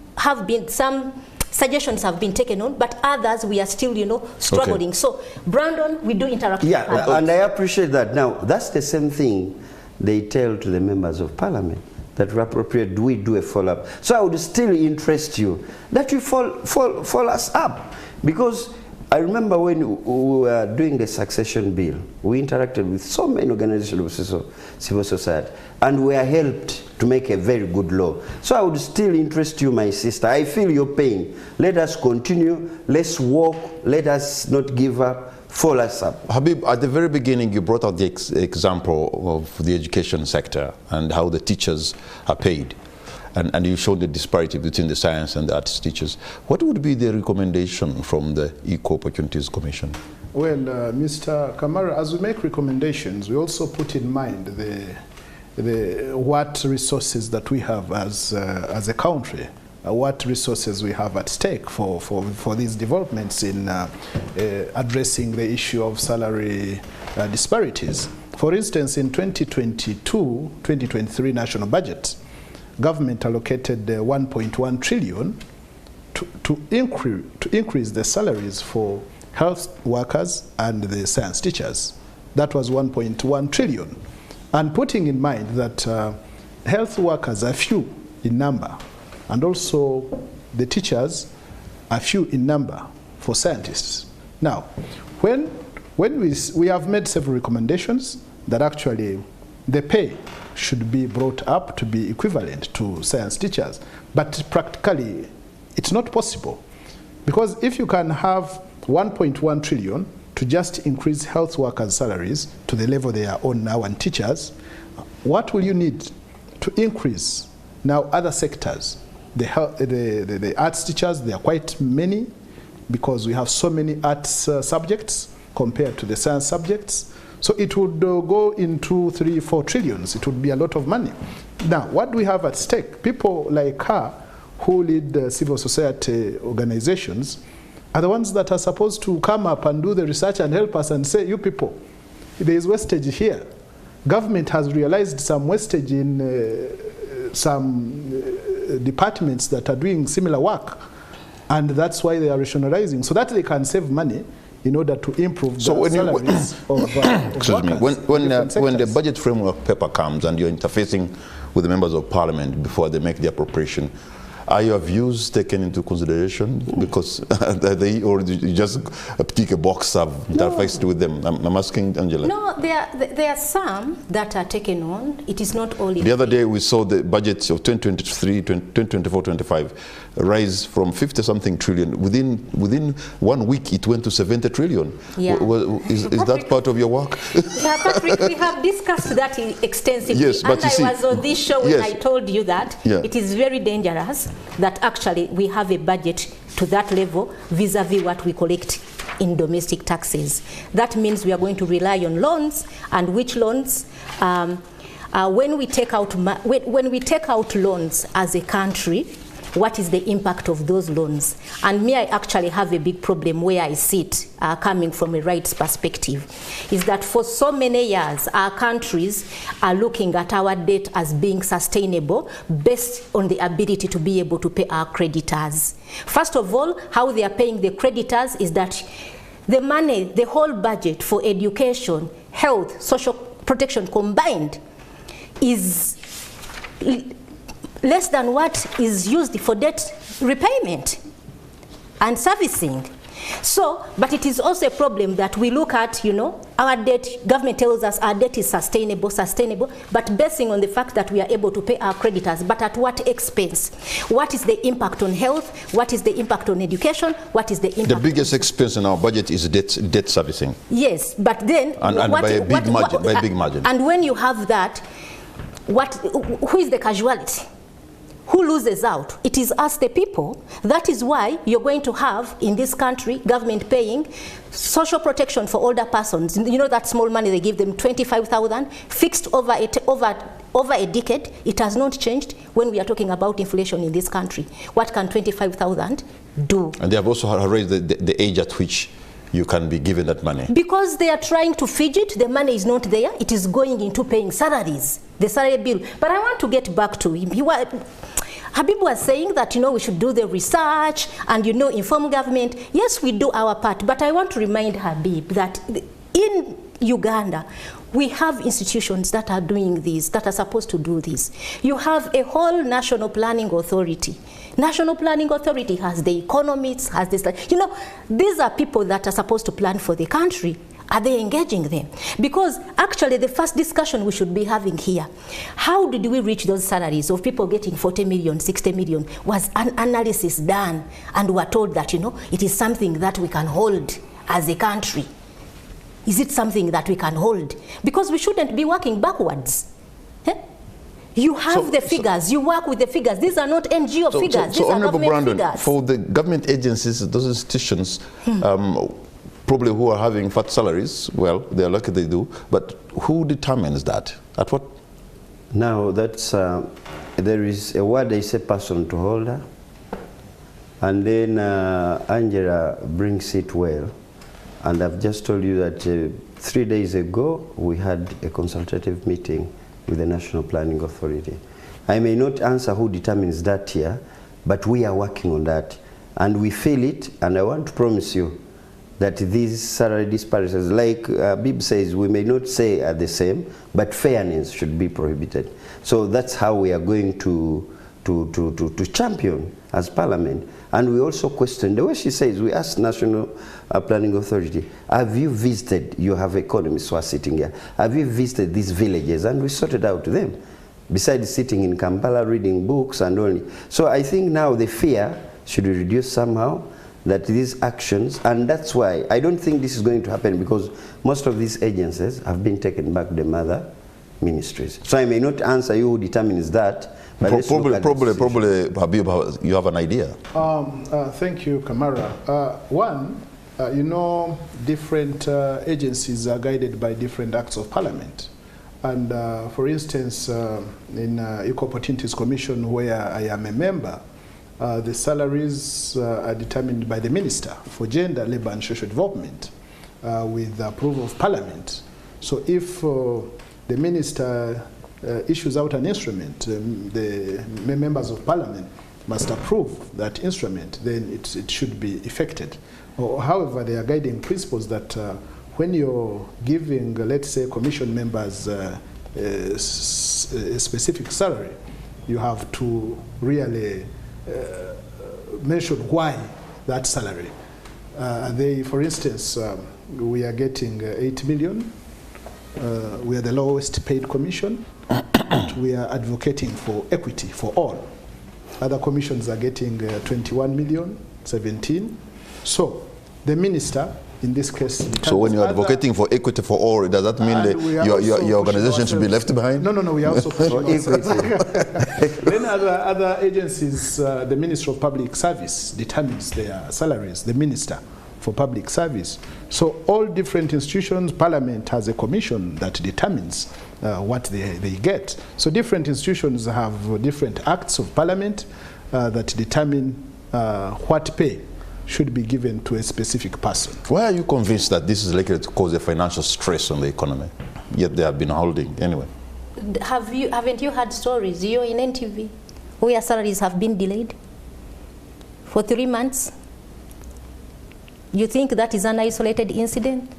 suggestions have been taken on, but others we are still, struggling. Okay. So, Brandon, we do interact with Parliament. And I appreciate that. Now, that's the same thing they tell to the members of Parliament, that we appropriate, we do a follow-up. So I would still interest you that you follow us up, because I remember when we were doing the succession bill, we interacted with so many organizations of civil society, and we are helped to make a very good law. So I would still interest you, my sister. I feel your pain. Let us continue. Let's walk. Let us not give up. follow us up. Habib, at the very beginning, you brought out the example of the education sector and how the teachers are paid. And you showed the disparity between the science and the arts teachers. What would be the recommendation from the Equal Opportunities Commission? Well, Mr. Kamara, as we make recommendations, we also put in mind what resources that we have as a country, what resources we have at stake for these developments in addressing the issue of salary disparities. For instance, in 2022-2023 national budget, government allocated 1.1 trillion to increase the salaries for health workers and the science teachers. That was 1.1 trillion. And putting in mind that health workers are few in number, and also the teachers are few in number for scientists. Now, when we have made several recommendations that actually the pay should be brought up to be equivalent to science teachers, but practically it's not possible, because if you can have 1.1 trillion to just increase health workers' salaries to the level they are on now and teachers, what will you need to increase now other sectors? The arts teachers, they are quite many because we have so many arts subjects compared to the science subjects. So it would go in 2, 3, 4 trillions. It would be a lot of money. Now, what do we have at stake? People like her who lead civil society organizations are the ones that are supposed to come up and do the research and help us and say, you people, there is wastage here. Government has realized some wastage in some departments that are doing similar work, and that's why they are rationalizing, so that they can save money in order to improve the salaries of excuse me, when the budget framework paper comes and you're interfacing with the members of parliament before they make the appropriation, are your views taken into consideration? Because they already just tick a box of interfaced with them. I'm asking Angela. No, there are some that are taken on. It is not all. The other day we saw the budget of 2024-25 rise from 50-something trillion. Within 1 week, it went to 70 trillion. Yeah. Is that part of your work? Yeah, Patrick, we have discussed that extensively. Yes, but and I was on this show when I told you that it is very dangerous that actually we have a budget to that level vis-a-vis what we collect in domestic taxes. That means we are going to rely on loans, and which loans, when we take out loans as a country, what is the impact of those loans? And me, I actually have a big problem where I sit, coming from a rights perspective, is that for so many years, our countries are looking at our debt as being sustainable based on the ability to be able to pay our creditors. First of all, how they are paying the creditors is that the money, the whole budget for education, health, social protection combined is less than what is used for debt repayment and servicing. So, but it is also a problem that we look at, our debt, government tells us our debt is sustainable, but basing on the fact that we are able to pay our creditors, but at what expense? What is the impact on health? What is the impact on education? What is the impact? The biggest expense in our budget is debt servicing. Yes, but then... And by a big margin. And when you have that, who is the casualty? Who loses out? It is us, the people. That is why you're going to have, in this country, government paying social protection for older persons. You know that small money they give them, 25,000, fixed over a decade. It has not changed when we are talking about inflation in this country. What can 25,000 do? And they have also raised the age at which you can be given that money. Because they are trying to fidget, the money is not there. It is going into paying salaries, the salary bill. But I want to get back to him. Habib was saying that, we should do the research and, inform government. Yes, we do our part. But I want to remind Habib that in Uganda, we have institutions that are doing this, that are supposed to do this. You have a whole national planning authority. National Planning Authority has the economists, has this, these are people that are supposed to plan for the country. Are they engaging them? Because actually the first discussion we should be having here, how did we reach those salaries of people getting 40 million, 60 million? Was an analysis done, and we are told that, it is something that we can hold as a country. Is it something that we can hold? Because we shouldn't be working backwards. You have the figures, you work with the figures. These are not NGO figures, these are government figures. For the government agencies, those institutions, probably who are having fat salaries, well, they're lucky they do, but who determines that? At what? Now, that's, there is a word they say person to holder, and then Angela brings it well. And I've just told you that 3 days ago, we had a consultative meeting with the National Planning Authority. I may not answer who determines that here, but we are working on that. And we feel it, and I want to promise you that these salary disparities, like Bib says, we may not say are the same, but fairness should be prohibited. So that's how we are going to champion as Parliament. And we also question, the way she says, we asked National Planning Authority, have you visited, you have economists who are sitting here, have you visited these villages? And we sorted out them, besides sitting in Kampala reading books and only. So I think now the fear should be reduced somehow, that these actions, and that's why I don't think this is going to happen, because most of these agencies have been taken back to the mother ministries. So I may not answer you who determines that, but probably, Habib, you have an idea. Thank you, Kamara. One, you know, different agencies are guided by different acts of parliament. And for instance, in Equal Opportunities Commission, where I am a member, the salaries are determined by the Minister for Gender, Labour and Social Development with the approval of Parliament. So if the Minister issues out an instrument, the members of Parliament must approve that instrument, then it should be effected. However, there are guiding principles that when you're giving, let's say, commission members a specific salary, you have to really mention why that salary. For instance, we are getting 8 million. We are the lowest paid commission. We are advocating for equity for all. Other commissions are getting 21 million, 17. So the minister, in this case, so when you're advocating for equity for all, does that mean that your organization should be left behind? No, we are also pushing ourselves. Then other agencies, the Minister of Public Service determines their salaries, the Minister for Public Service. So all different institutions, Parliament has a commission that determines what they get. So different institutions have different acts of Parliament that determine what pay should be given to a specific person. Why are you convinced that this is likely to cause a financial stress on the economy? Yet they have been holding anyway. Haven't you heard stories? You're in NTV where salaries have been delayed for 3 months. You think that is an isolated incident?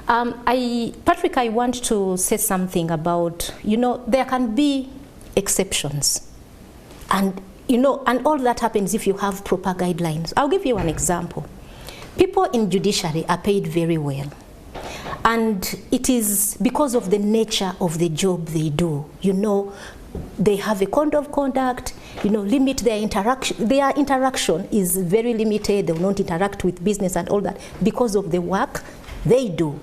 Patrick, I want to say something about, there can be exceptions. And all that happens if you have proper guidelines. I'll give you an example. People in judiciary are paid very well. And it is because of the nature of the job they do. They have a code of conduct, limit their interaction. Their interaction is very limited. They will not interact with business and all that because of the work they do.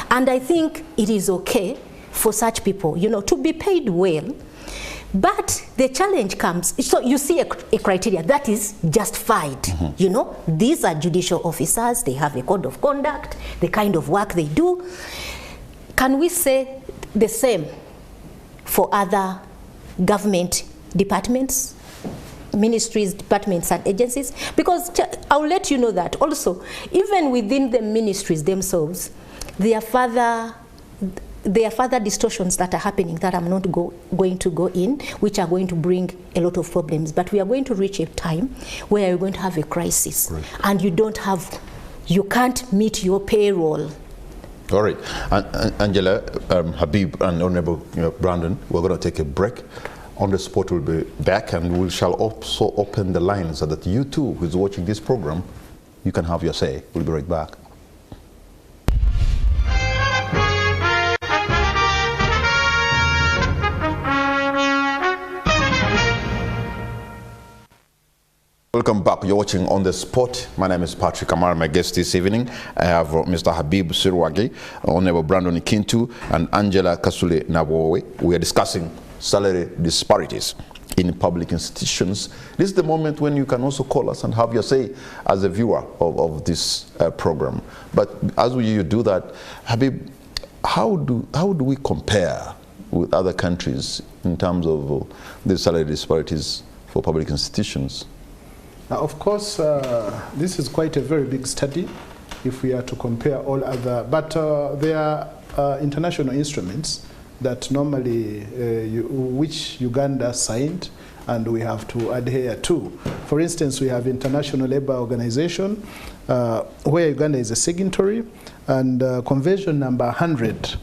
And I think it is okay for such people, to be paid well. But the challenge comes, so you see a criteria that is justified. These are judicial officers, they have a code of conduct, the kind of work they do. Can we say the same for other government departments, ministries, departments, and agencies? Because I'll let you know that also, even within the ministries themselves, there are further distortions that are happening that I'm not going to go in, which are going to bring a lot of problems. But we are going to reach a time where you're going to have a crisis, right, and you can't meet your payroll. All right, Angela, Habib, and Honorable Brandon, we're going to take a break. On the spot, we'll be back, and we shall also open the lines so that you too, who's watching this program, you can have your say. We'll be right back. Welcome back. You're watching On the Spot. My name is Patrick Amara. My guest this evening, I have Mr. Habib Sirwage, Honorable Brandon Kintu, and Angela Kasule Nabowe. We are discussing salary disparities in public institutions. This is the moment when you can also call us and have your say as a viewer of this program. But as you do that, Habib, how do we compare with other countries in terms of the salary disparities for public institutions? Of course, this is quite a very big study if we are to compare all other, but there are international instruments that normally, which Uganda signed and we have to adhere to. For instance, we have International Labour Organization, where Uganda is a signatory, and Convention number 100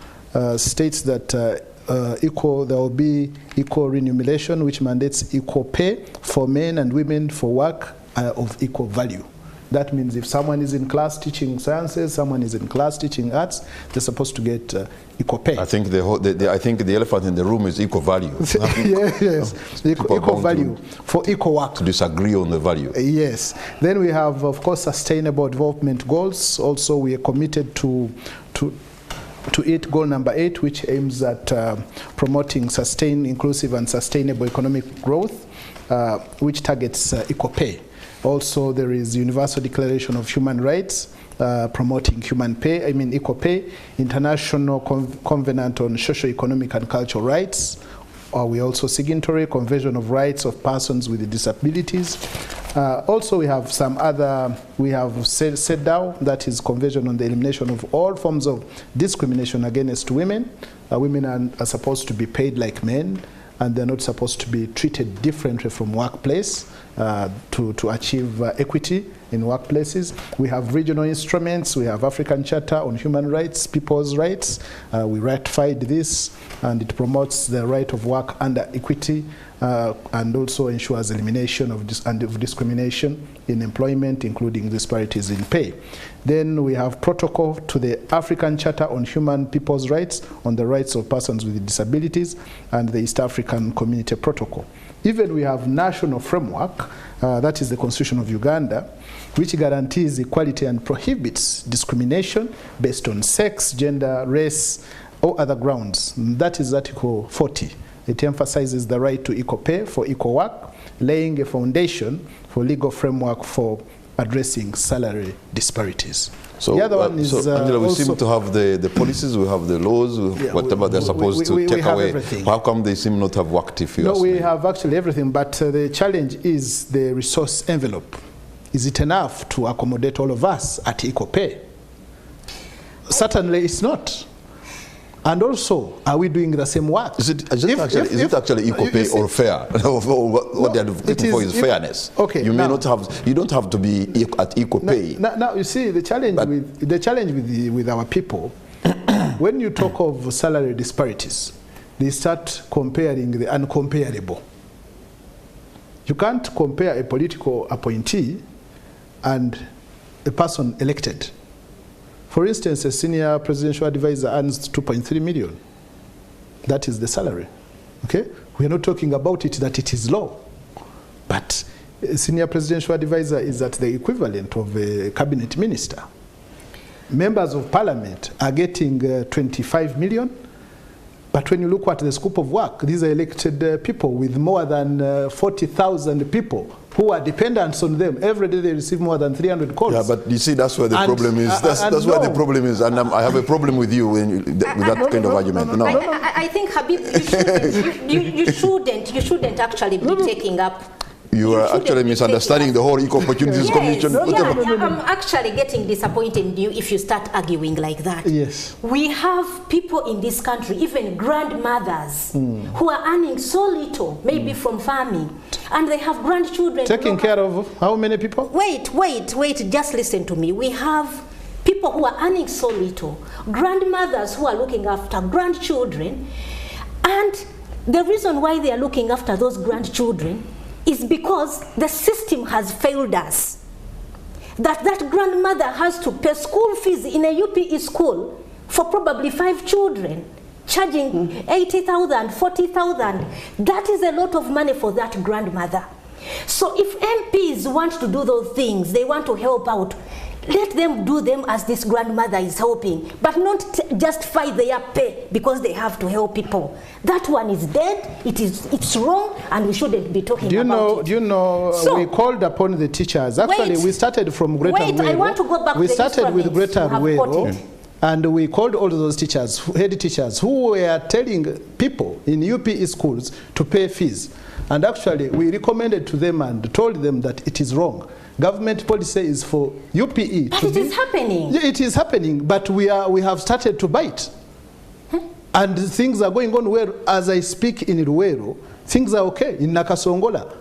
states that there will be equal remuneration, which mandates equal pay for men and women for work of equal value. That means if someone is in class teaching sciences, someone is in class teaching arts, they're supposed to get equal pay. I think I think the elephant in the room is equal value. Yes, equal value for equal work. To disagree on the value. Yes. Then we have, of course, sustainable development goals. Also, we are committed to it, goal number 8, which aims at promoting sustained, inclusive and sustainable economic growth, which targets equal pay. Also, there is Universal Declaration of Human Rights, promoting equal pay, International Covenant on Socio-Economic and Cultural Rights. We also signatory, Convention of Rights of Persons with Disabilities. Also, we have some other, we have set down, that is Convention on the Elimination of All Forms of Discrimination Against Women. Women are supposed to be paid like men, and they're not supposed to be treated differently from workplace to achieve equity in workplaces. We have regional instruments. We have African Charter on Human Rights, People's Rights. We ratified this, and it promotes the right of work under equity and also ensures elimination of discrimination in employment, including disparities in pay. Then we have protocol to the African Charter on Human People's Rights on the rights of persons with disabilities and the East African Community Protocol. Even we have national framework, that is the Constitution of Uganda, which guarantees equality and prohibits discrimination based on sex, gender, race, or other grounds. That is Article 40. It emphasizes the right to equal pay for equal work, laying a foundation for legal framework for addressing salary disparities. So, the other one is Angela, we seem to have the policies, we have the laws, whatever they're supposed to take away. Everything. How come they seem not to have worked, if you ask me? We have actually everything, but the challenge is the resource envelope. Is it enough to accommodate all of us at equal pay? Certainly it's not. And also, are we doing the same work? Is it actually equal pay or fair? What they're looking for is fairness. Okay. You don't have to be at equal pay. Now you see the challenge with our people. When you talk of salary disparities, they start comparing the uncomparable. You can't compare a political appointee and a person elected. For instance, a senior presidential advisor earns 2.3 million. That is the salary. Okay? We are not talking about it that it is low. But a senior presidential advisor is at the equivalent of a cabinet minister. Members of parliament are getting 25 million. But when you look at the scope of work, these are elected people with more than 40,000 people who are dependents on them. Every day they receive more than 300 calls. Yeah, but you see, that's where the problem is. That's where the problem is, and I have a problem with you with that kind of argument. No. I think, Habib, you shouldn't actually be taking up. You are actually misunderstanding the whole Equal Opportunities Commission. I'm actually getting disappointed in you if you start arguing like that. Yes. We have people in this country, even grandmothers, who are earning so little, maybe from farming, and they have grandchildren. Taking care of how many people? Wait, just listen to me. We have people who are earning so little, grandmothers who are looking after grandchildren, and the reason why they are looking after those grandchildren is because the system has failed us. That grandmother has to pay school fees in a UPE school for probably 5 children, charging 80,000, 40,000. That is a lot of money for that grandmother. So if MPs want to do those things, they want to help out, let them do them as this grandmother is helping, but not just fight their pay because they have to help people. That one is dead, it's wrong, and we shouldn't be talking about it. Do you know, so, we called upon the teachers. Actually, we started from Greater Rwanda. I want to go back we to the started with Greater Rwanda, and we called all those teachers, head teachers, who were telling people in UPE schools to pay fees. And actually, we recommended to them and told them that it is wrong. Government policy is for UPE. But it is happening. Yeah, it is happening, but we have started to bite. And things are going on where, as I speak in Luwero, things are okay in Nakasongola.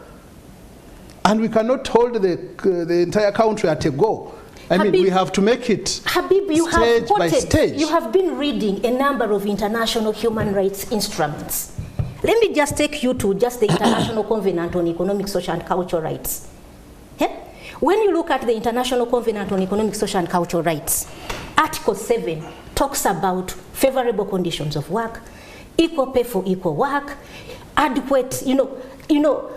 And we cannot hold the entire country at a go. I mean, we have to make it Habib, you stage have quoted, by stage. You have been reading a number of international human rights instruments. Let me just take you to just the International Covenant on Economic, Social and Cultural Rights. When you look at the International Covenant on Economic, Social and Cultural Rights, Article 7 talks about favorable conditions of work, equal pay for equal work, adequate, you know,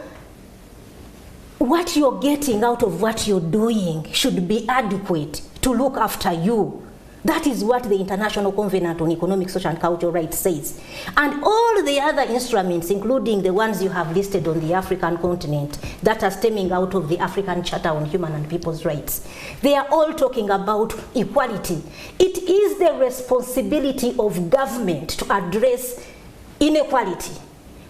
what you're getting out of what you're doing should be adequate to look after you. That is what the International Covenant on Economic, Social and Cultural Rights says. And all the other instruments, including the ones you have listed on the African continent that are stemming out of the African Charter on Human and People's Rights, they are all talking about equality. It is the responsibility of government to address inequality,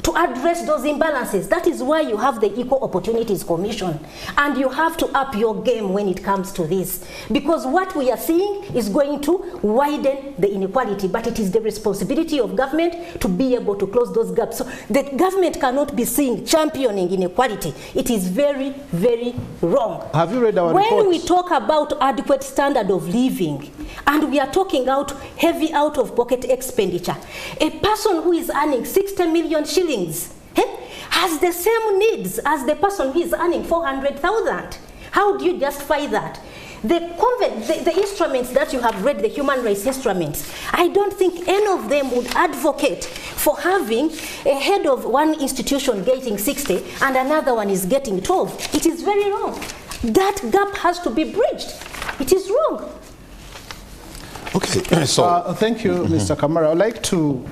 to address those imbalances. That is why you have the Equal Opportunities Commission, and you have to up your game when it comes to this, because what we are seeing is going to widen the inequality, but it is the responsibility of government to be able to close those gaps. So the government cannot be seen championing inequality. It is very, very wrong. Have you read our report? When we talk about adequate standard of living, and we are talking about heavy out-of-pocket expenditure, a person who is earning 60 million shillings has the same needs as the person who is earning 400,000. How do you justify that? The instruments that you have read, the human rights instruments, I don't think any of them would advocate for having a head of one institution getting 60 and another one is getting 12. It is very wrong. That gap has to be bridged. It is wrong. Okay, so thank you, Mr. Kamara. I'd like to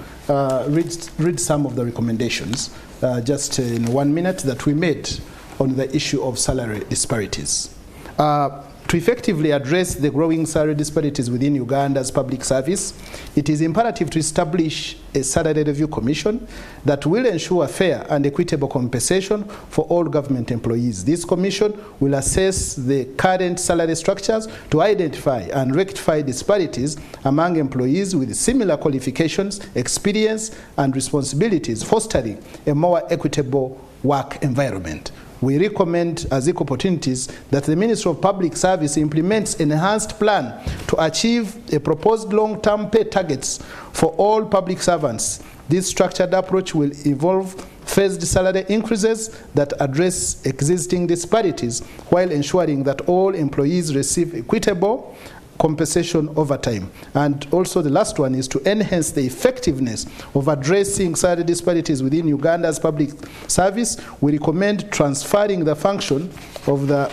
read some of the recommendations just in 1 minute that we made on the issue of salary disparities. To effectively address the growing salary disparities within Uganda's public service, it is imperative to establish a salary review commission that will ensure fair and equitable compensation for all government employees. This commission will assess the current salary structures to identify and rectify disparities among employees with similar qualifications, experience, and responsibilities, fostering a more equitable work environment. We recommend as Equal Opportunities that the Ministry of Public Service implements an enhanced plan to achieve a proposed long-term pay targets for all public servants. This structured approach will involve phased salary increases that address existing disparities while ensuring that all employees receive equitable compensation over time. And also the last one is to enhance the effectiveness of addressing salary disparities within Uganda's public service. We recommend transferring the function of the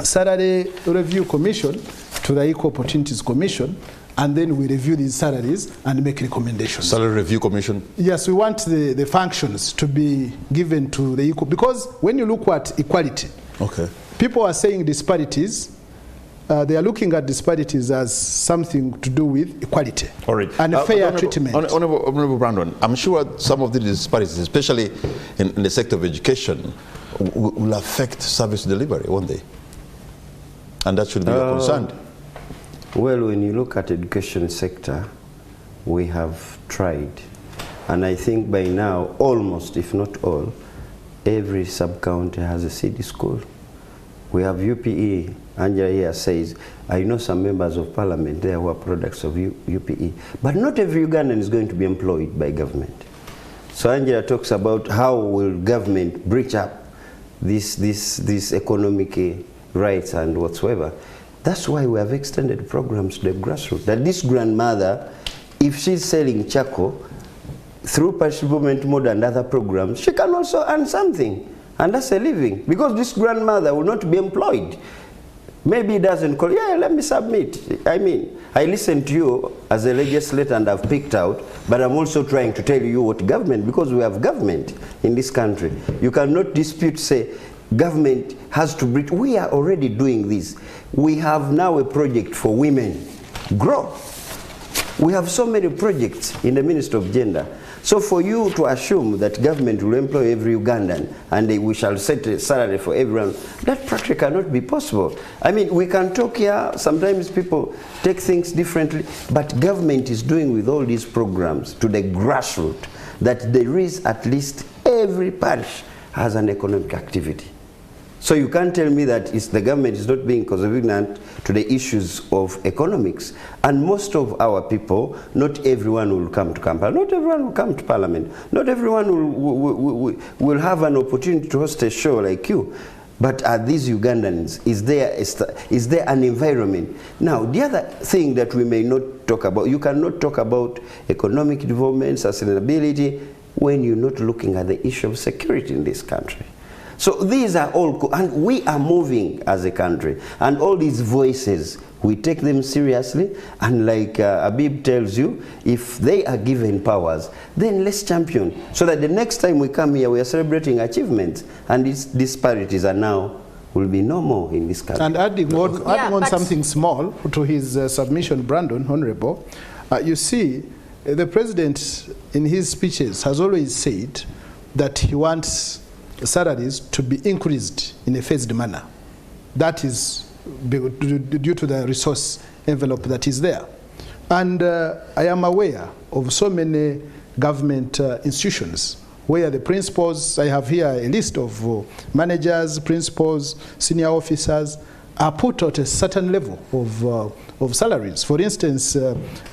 Salary Review Commission to the Equal Opportunities Commission, and then we review these salaries and make recommendations. Salary Review Commission? Yes, we want the functions to be given to the equal, because when you look at equality, okay, people are saying disparities. They are looking at disparities as something to do with equality and fair treatment. Honorable Brandon, I'm sure some of the disparities, especially in the sector of education, will affect service delivery, won't they? And that should be a concern. Well, when you look at education sector, we have tried. And I think by now, almost, if not all, every sub-county has a city school. We have UPE. Angela here says, I know some members of parliament there who are products of UPE, but not every Ugandan is going to be employed by government. So Angela talks about how will government breach up these economic rights and whatsoever. That's why we have extended programs to the grassroots, that this grandmother, if she's selling charcoal, through participant mode and other programs, she can also earn something. and that's a living. Because this grandmother will not be employed. Maybe it doesn't call, yeah, let me submit. I mean, I listen to you as a legislator and I've picked out, but I'm also trying to tell you what government, because we have government in this country. You cannot dispute, say, government has to bring, we are already doing this. We have now a project for women. Grow. We have so many projects in the Ministry of Gender. So for you to assume that government will employ every Ugandan and we shall set a salary for everyone, that practically cannot be possible. I mean, we can talk here, sometimes people take things differently, but government is doing with all these programs to the grassroots that there is at least every parish has an economic activity. So you can't tell me that the government is not being cognizant to the issues of economics. And most of our people, not everyone will come to Kampala, not everyone will come to Parliament, not everyone will have an opportunity to host a show like you. But are these Ugandans, is there an environment? Now, the other thing that we may not talk about, you cannot talk about economic development, sustainability, when you're not looking at the issue of security in this country. So these are all, and we are moving as a country, and all these voices, we take them seriously, and like Abib tells you, if they are given powers, then let's champion, so that the next time we come here, we are celebrating achievements, and these disparities are now, will be no more in this country. And adding on something small to his submission, Brandon, Honorable, you see, the President in his speeches has always said that he wants salaries to be increased in a phased manner. That is due to the resource envelope that is there. And I am aware of so many government institutions where the principals, I have here a list of managers, principals, senior officers, are put at a certain level of salaries. For instance,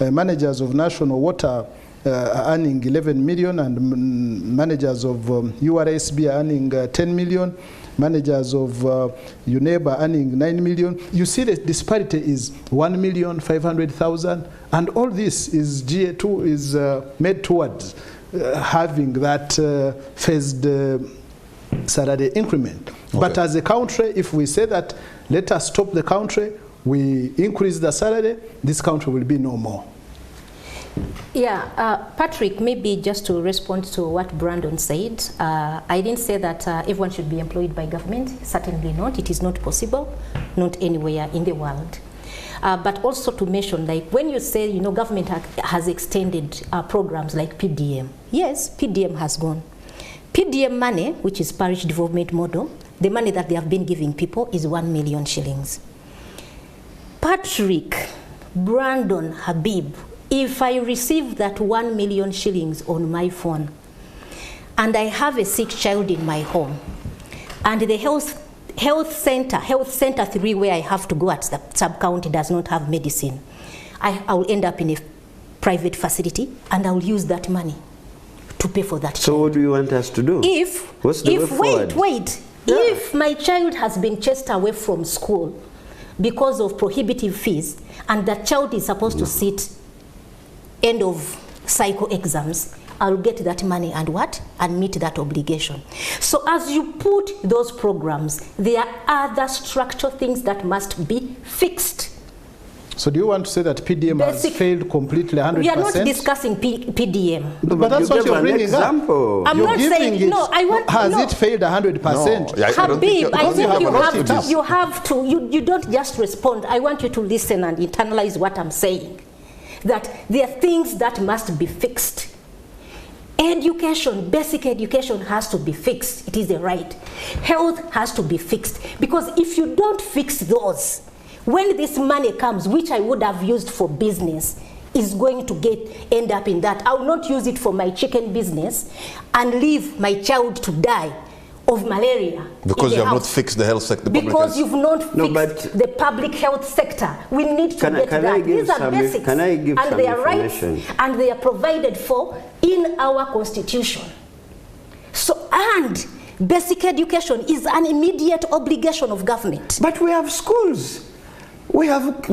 managers of national water are earning 11 million, and managers of URSB are earning 10 million, managers of UNEB are earning 9 million. You see the disparity is 1,500,000, and all this is GA2 is made towards having that phased salary increment. Okay. But as a country, if we say that let us stop the country, we increase the salary, this country will be no more. Yeah, Patrick, maybe just to respond to what Brandon said, I didn't say that everyone should be employed by government. Certainly not. It is not possible, not anywhere in the world. But also to mention, like when you say, you know, government has extended programs like PDM. Yes, PDM has gone. PDM money, which is parish development model, the money that they have been giving people is 1 million shillings. Patrick, Brandon, Habib, if I receive that 1 million shillings on my phone, and I have a sick child in my home, and the health center 3 where I have to go at the sub-county does not have medicine, I will end up in a private facility, and I will use that money to pay for that child. So what do you want us to do? If my child has been chased away from school because of prohibitive fees, and that child is supposed to sit end of cycle exams, I'll get that money and what? And meet that obligation. So as you put those programs, there are other structural things that must be fixed. So do you want to say that PDM has failed completely 100%? We are not discussing PDM. But that's what you're bringing up. I'm not saying, no, I want... Has it failed 100%? No, Habib, I think you have to, you don't just respond. I want you to listen and internalize what I'm saying. That there are things that must be fixed. Education, basic education has to be fixed. It is a right. Health has to be fixed. Because if you don't fix those, when this money comes, which I would have used for business, is going to end up in that. I will not use it for my chicken business and leave my child to die of malaria. Because you have not fixed the health sector. Because you've not fixed the public health sector. We need to get that. These are basics. Can I give and some they are rights, and they are provided for in our constitution. So, and basic education is an immediate obligation of government. But we have schools. We have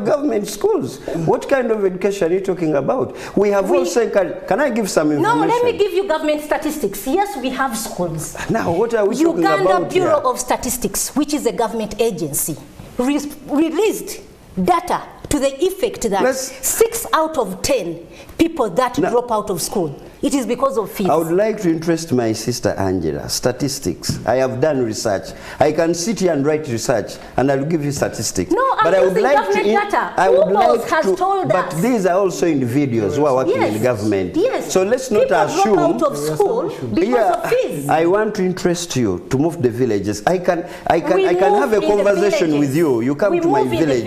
government schools. What kind of education are you talking about? We have also, can I give some information? No, let me give you government statistics. Yes, we have schools. Now, what are we talking about Uganda Bureau here? of Statistics, which is a government agency, released data to the effect that 6 out of 10 people that drop out of school, it is because of fees. I would like to interest my sister Angela. Statistics. I have done research. I can sit here and write research, and I'll give you statistics. No, I'm but I would using like government data. I would like has to, told but us. these are also individuals who are working in government. Yes. So let's not people assume. Drop out of school because of fees. I want to interest you to move the villages. I can have a conversation with you. You come to my village.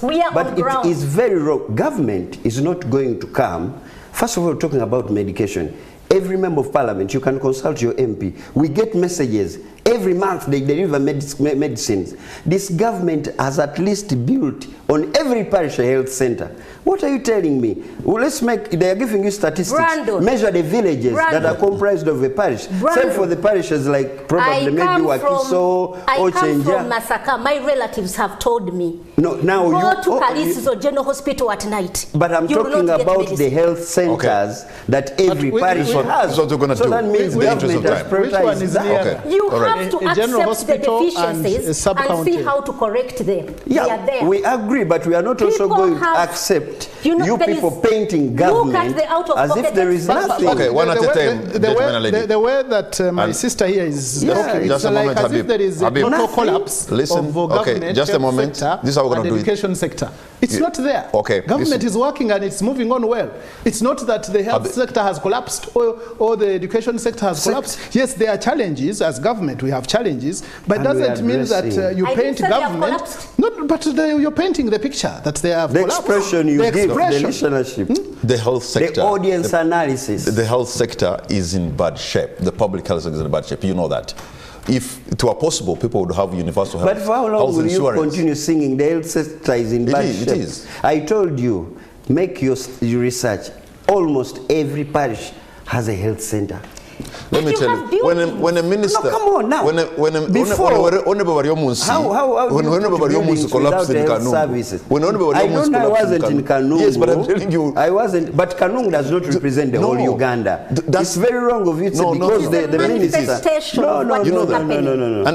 We are but on ground. It is very wrong. Government is not going to come. First of all, talking about medication. Every member of parliament, you can consult your MP. We get messages. Every month they deliver medicines. This government has at least built on every parish a health center. What are you telling me? Well, they are giving you statistics. Brandon. Measure the villages that are comprised of a parish. Same for the parishes like probably maybe Wakiso or Chenja. I come from Masaka. My relatives have told me. No, now go to Kalisizo General Hospital at night. But I'm talking about the health centers that every parish has. So that means the government has prioritized that. You have to accept the deficiencies and see how to correct them. Yeah, they are there. We agree, but we are not also going to accept you people painting government as if there is nothing. Okay, one at a time. The way that my sister here is talking, it's like as if there is a total collapse of government, just a moment. This is how we're going to do it. Education sector. It's not there. Okay. Government is working and it's moving on well. It's not that the health sector has collapsed or the education sector has collapsed. Yes, there are challenges. As government, we have challenges, but doesn't mean that you paint government. No, but you're painting the picture that they have collapsed. The expression you give, the listenership. The health sector. The audience analysis. The health sector is in bad shape. The public health sector is in bad shape. You know that. If it were possible, people would have universal health insurance. But for how long will you continue singing the health sector is in bad shape? It is. I told you, make your research. Almost every parish has a health center. Let me tell you, when a minister, no, come on now. when I wasn't in Kanungu. Yes, but I'm telling you, I wasn't. But Kanungu does not represent the whole Uganda. That's very wrong of you because the minister. No. You know that. No.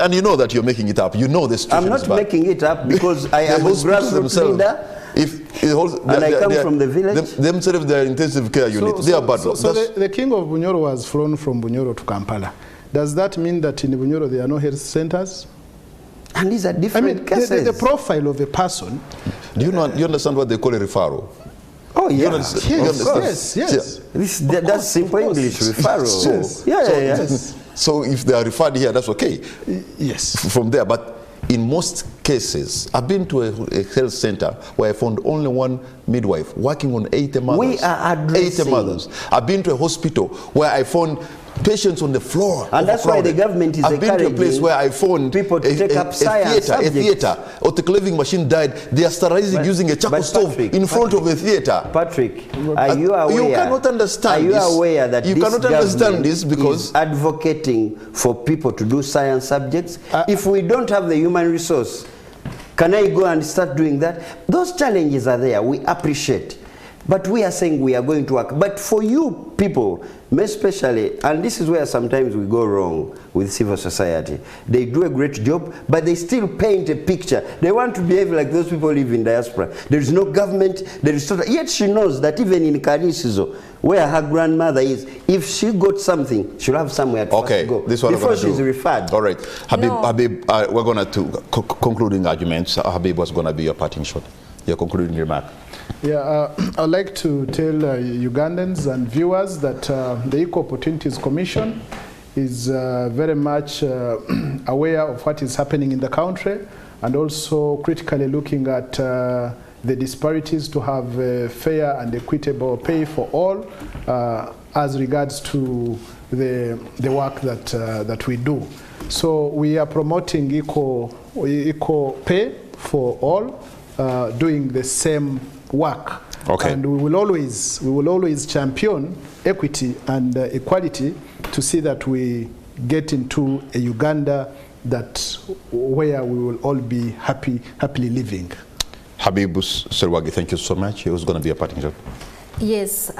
And you know that you're making it up. You know this. I'm not making it up because I am a grassroots leader. And I come from the village. Themselves, they are intensive care unit. They are bad. So the king of Bunyoro was flown from Bunyoro to Kampala. Does that mean that in Bunyoro there are no health centers? And these are different cases. The profile of a person. Do you understand what they call a referral? Oh, yeah. Yes. That's simple English, referral. Yes. So if they are referred here, that's okay. Yes. From there, but in most cases, I've been to a health center where I found only one midwife working on 80 mothers. We are addressing 80 mothers. I've been to a hospital where I found patients on the floor. And that's why the government is encouraging. I've been to a place where I found people to take up science a theater. Autoclaving machine died. They are sterilizing using a charcoal stove in front of a theater. Patrick, are you aware? You cannot understand this. Are you aware that you cannot understand this because is advocating for people to do science subjects? If we don't have the human resource, can I go and start doing that? Those challenges are there. We appreciate. But we are saying we are going to work. But for you people, especially, and this is where sometimes we go wrong with civil society, they do a great job, but they still paint a picture. They want to behave like those people live in diaspora. There is no government, there is total. Yet she knows that even in Karisizo, where her grandmother is, if she got something, she'll have somewhere to go this one before she's referred. All right. Habib, we're going to concluding arguments. Habib was going to be your parting shot, your concluding remark. Yeah, I'd like to tell Ugandans and viewers that the Equal Opportunities Commission is very much aware of what is happening in the country and also critically looking at the disparities to have fair and equitable pay for all as regards to the work that we do. So we are promoting equal pay for all, doing the same work. Okay. And we will always champion equity and equality to see that we get into a Uganda that where we will all be happily living. Habibu Serwagi, thank you so much. Who's going to be a parting shot? Yes,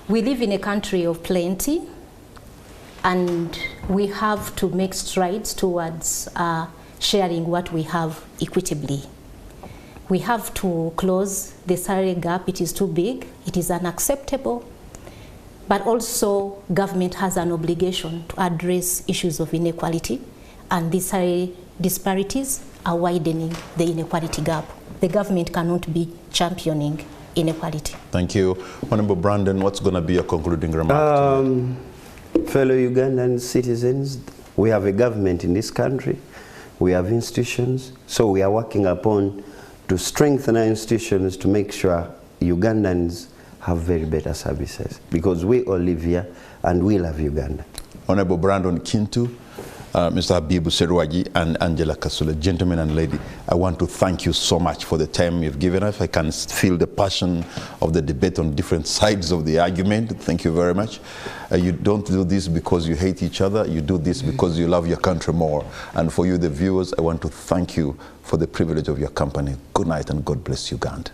we live in a country of plenty, and we have to make strides towards sharing what we have equitably. We have to close the salary gap. It is too big, it is unacceptable, but also government has an obligation to address issues of inequality, and these salary disparities are widening the inequality gap. The government cannot be championing inequality. Thank you. Honorable Brandon, what's going to be your concluding remark? Fellow Ugandan citizens, we have a government in this country, we have institutions, so we are working upon to strengthen our institutions to make sure Ugandans have very better services, because we all live here and we love Uganda. Honorable Brandon Kintu, Mr. Habibu Serwagi, and Angela Kasule. Gentlemen and lady, I want to thank you so much for the time you've given us. I can feel the passion of the debate on different sides of the argument. Thank you very much. You don't do this because you hate each other. You do this because you love your country more. And for you, the viewers, I want to thank you for the privilege of your company. Good night and God bless Uganda.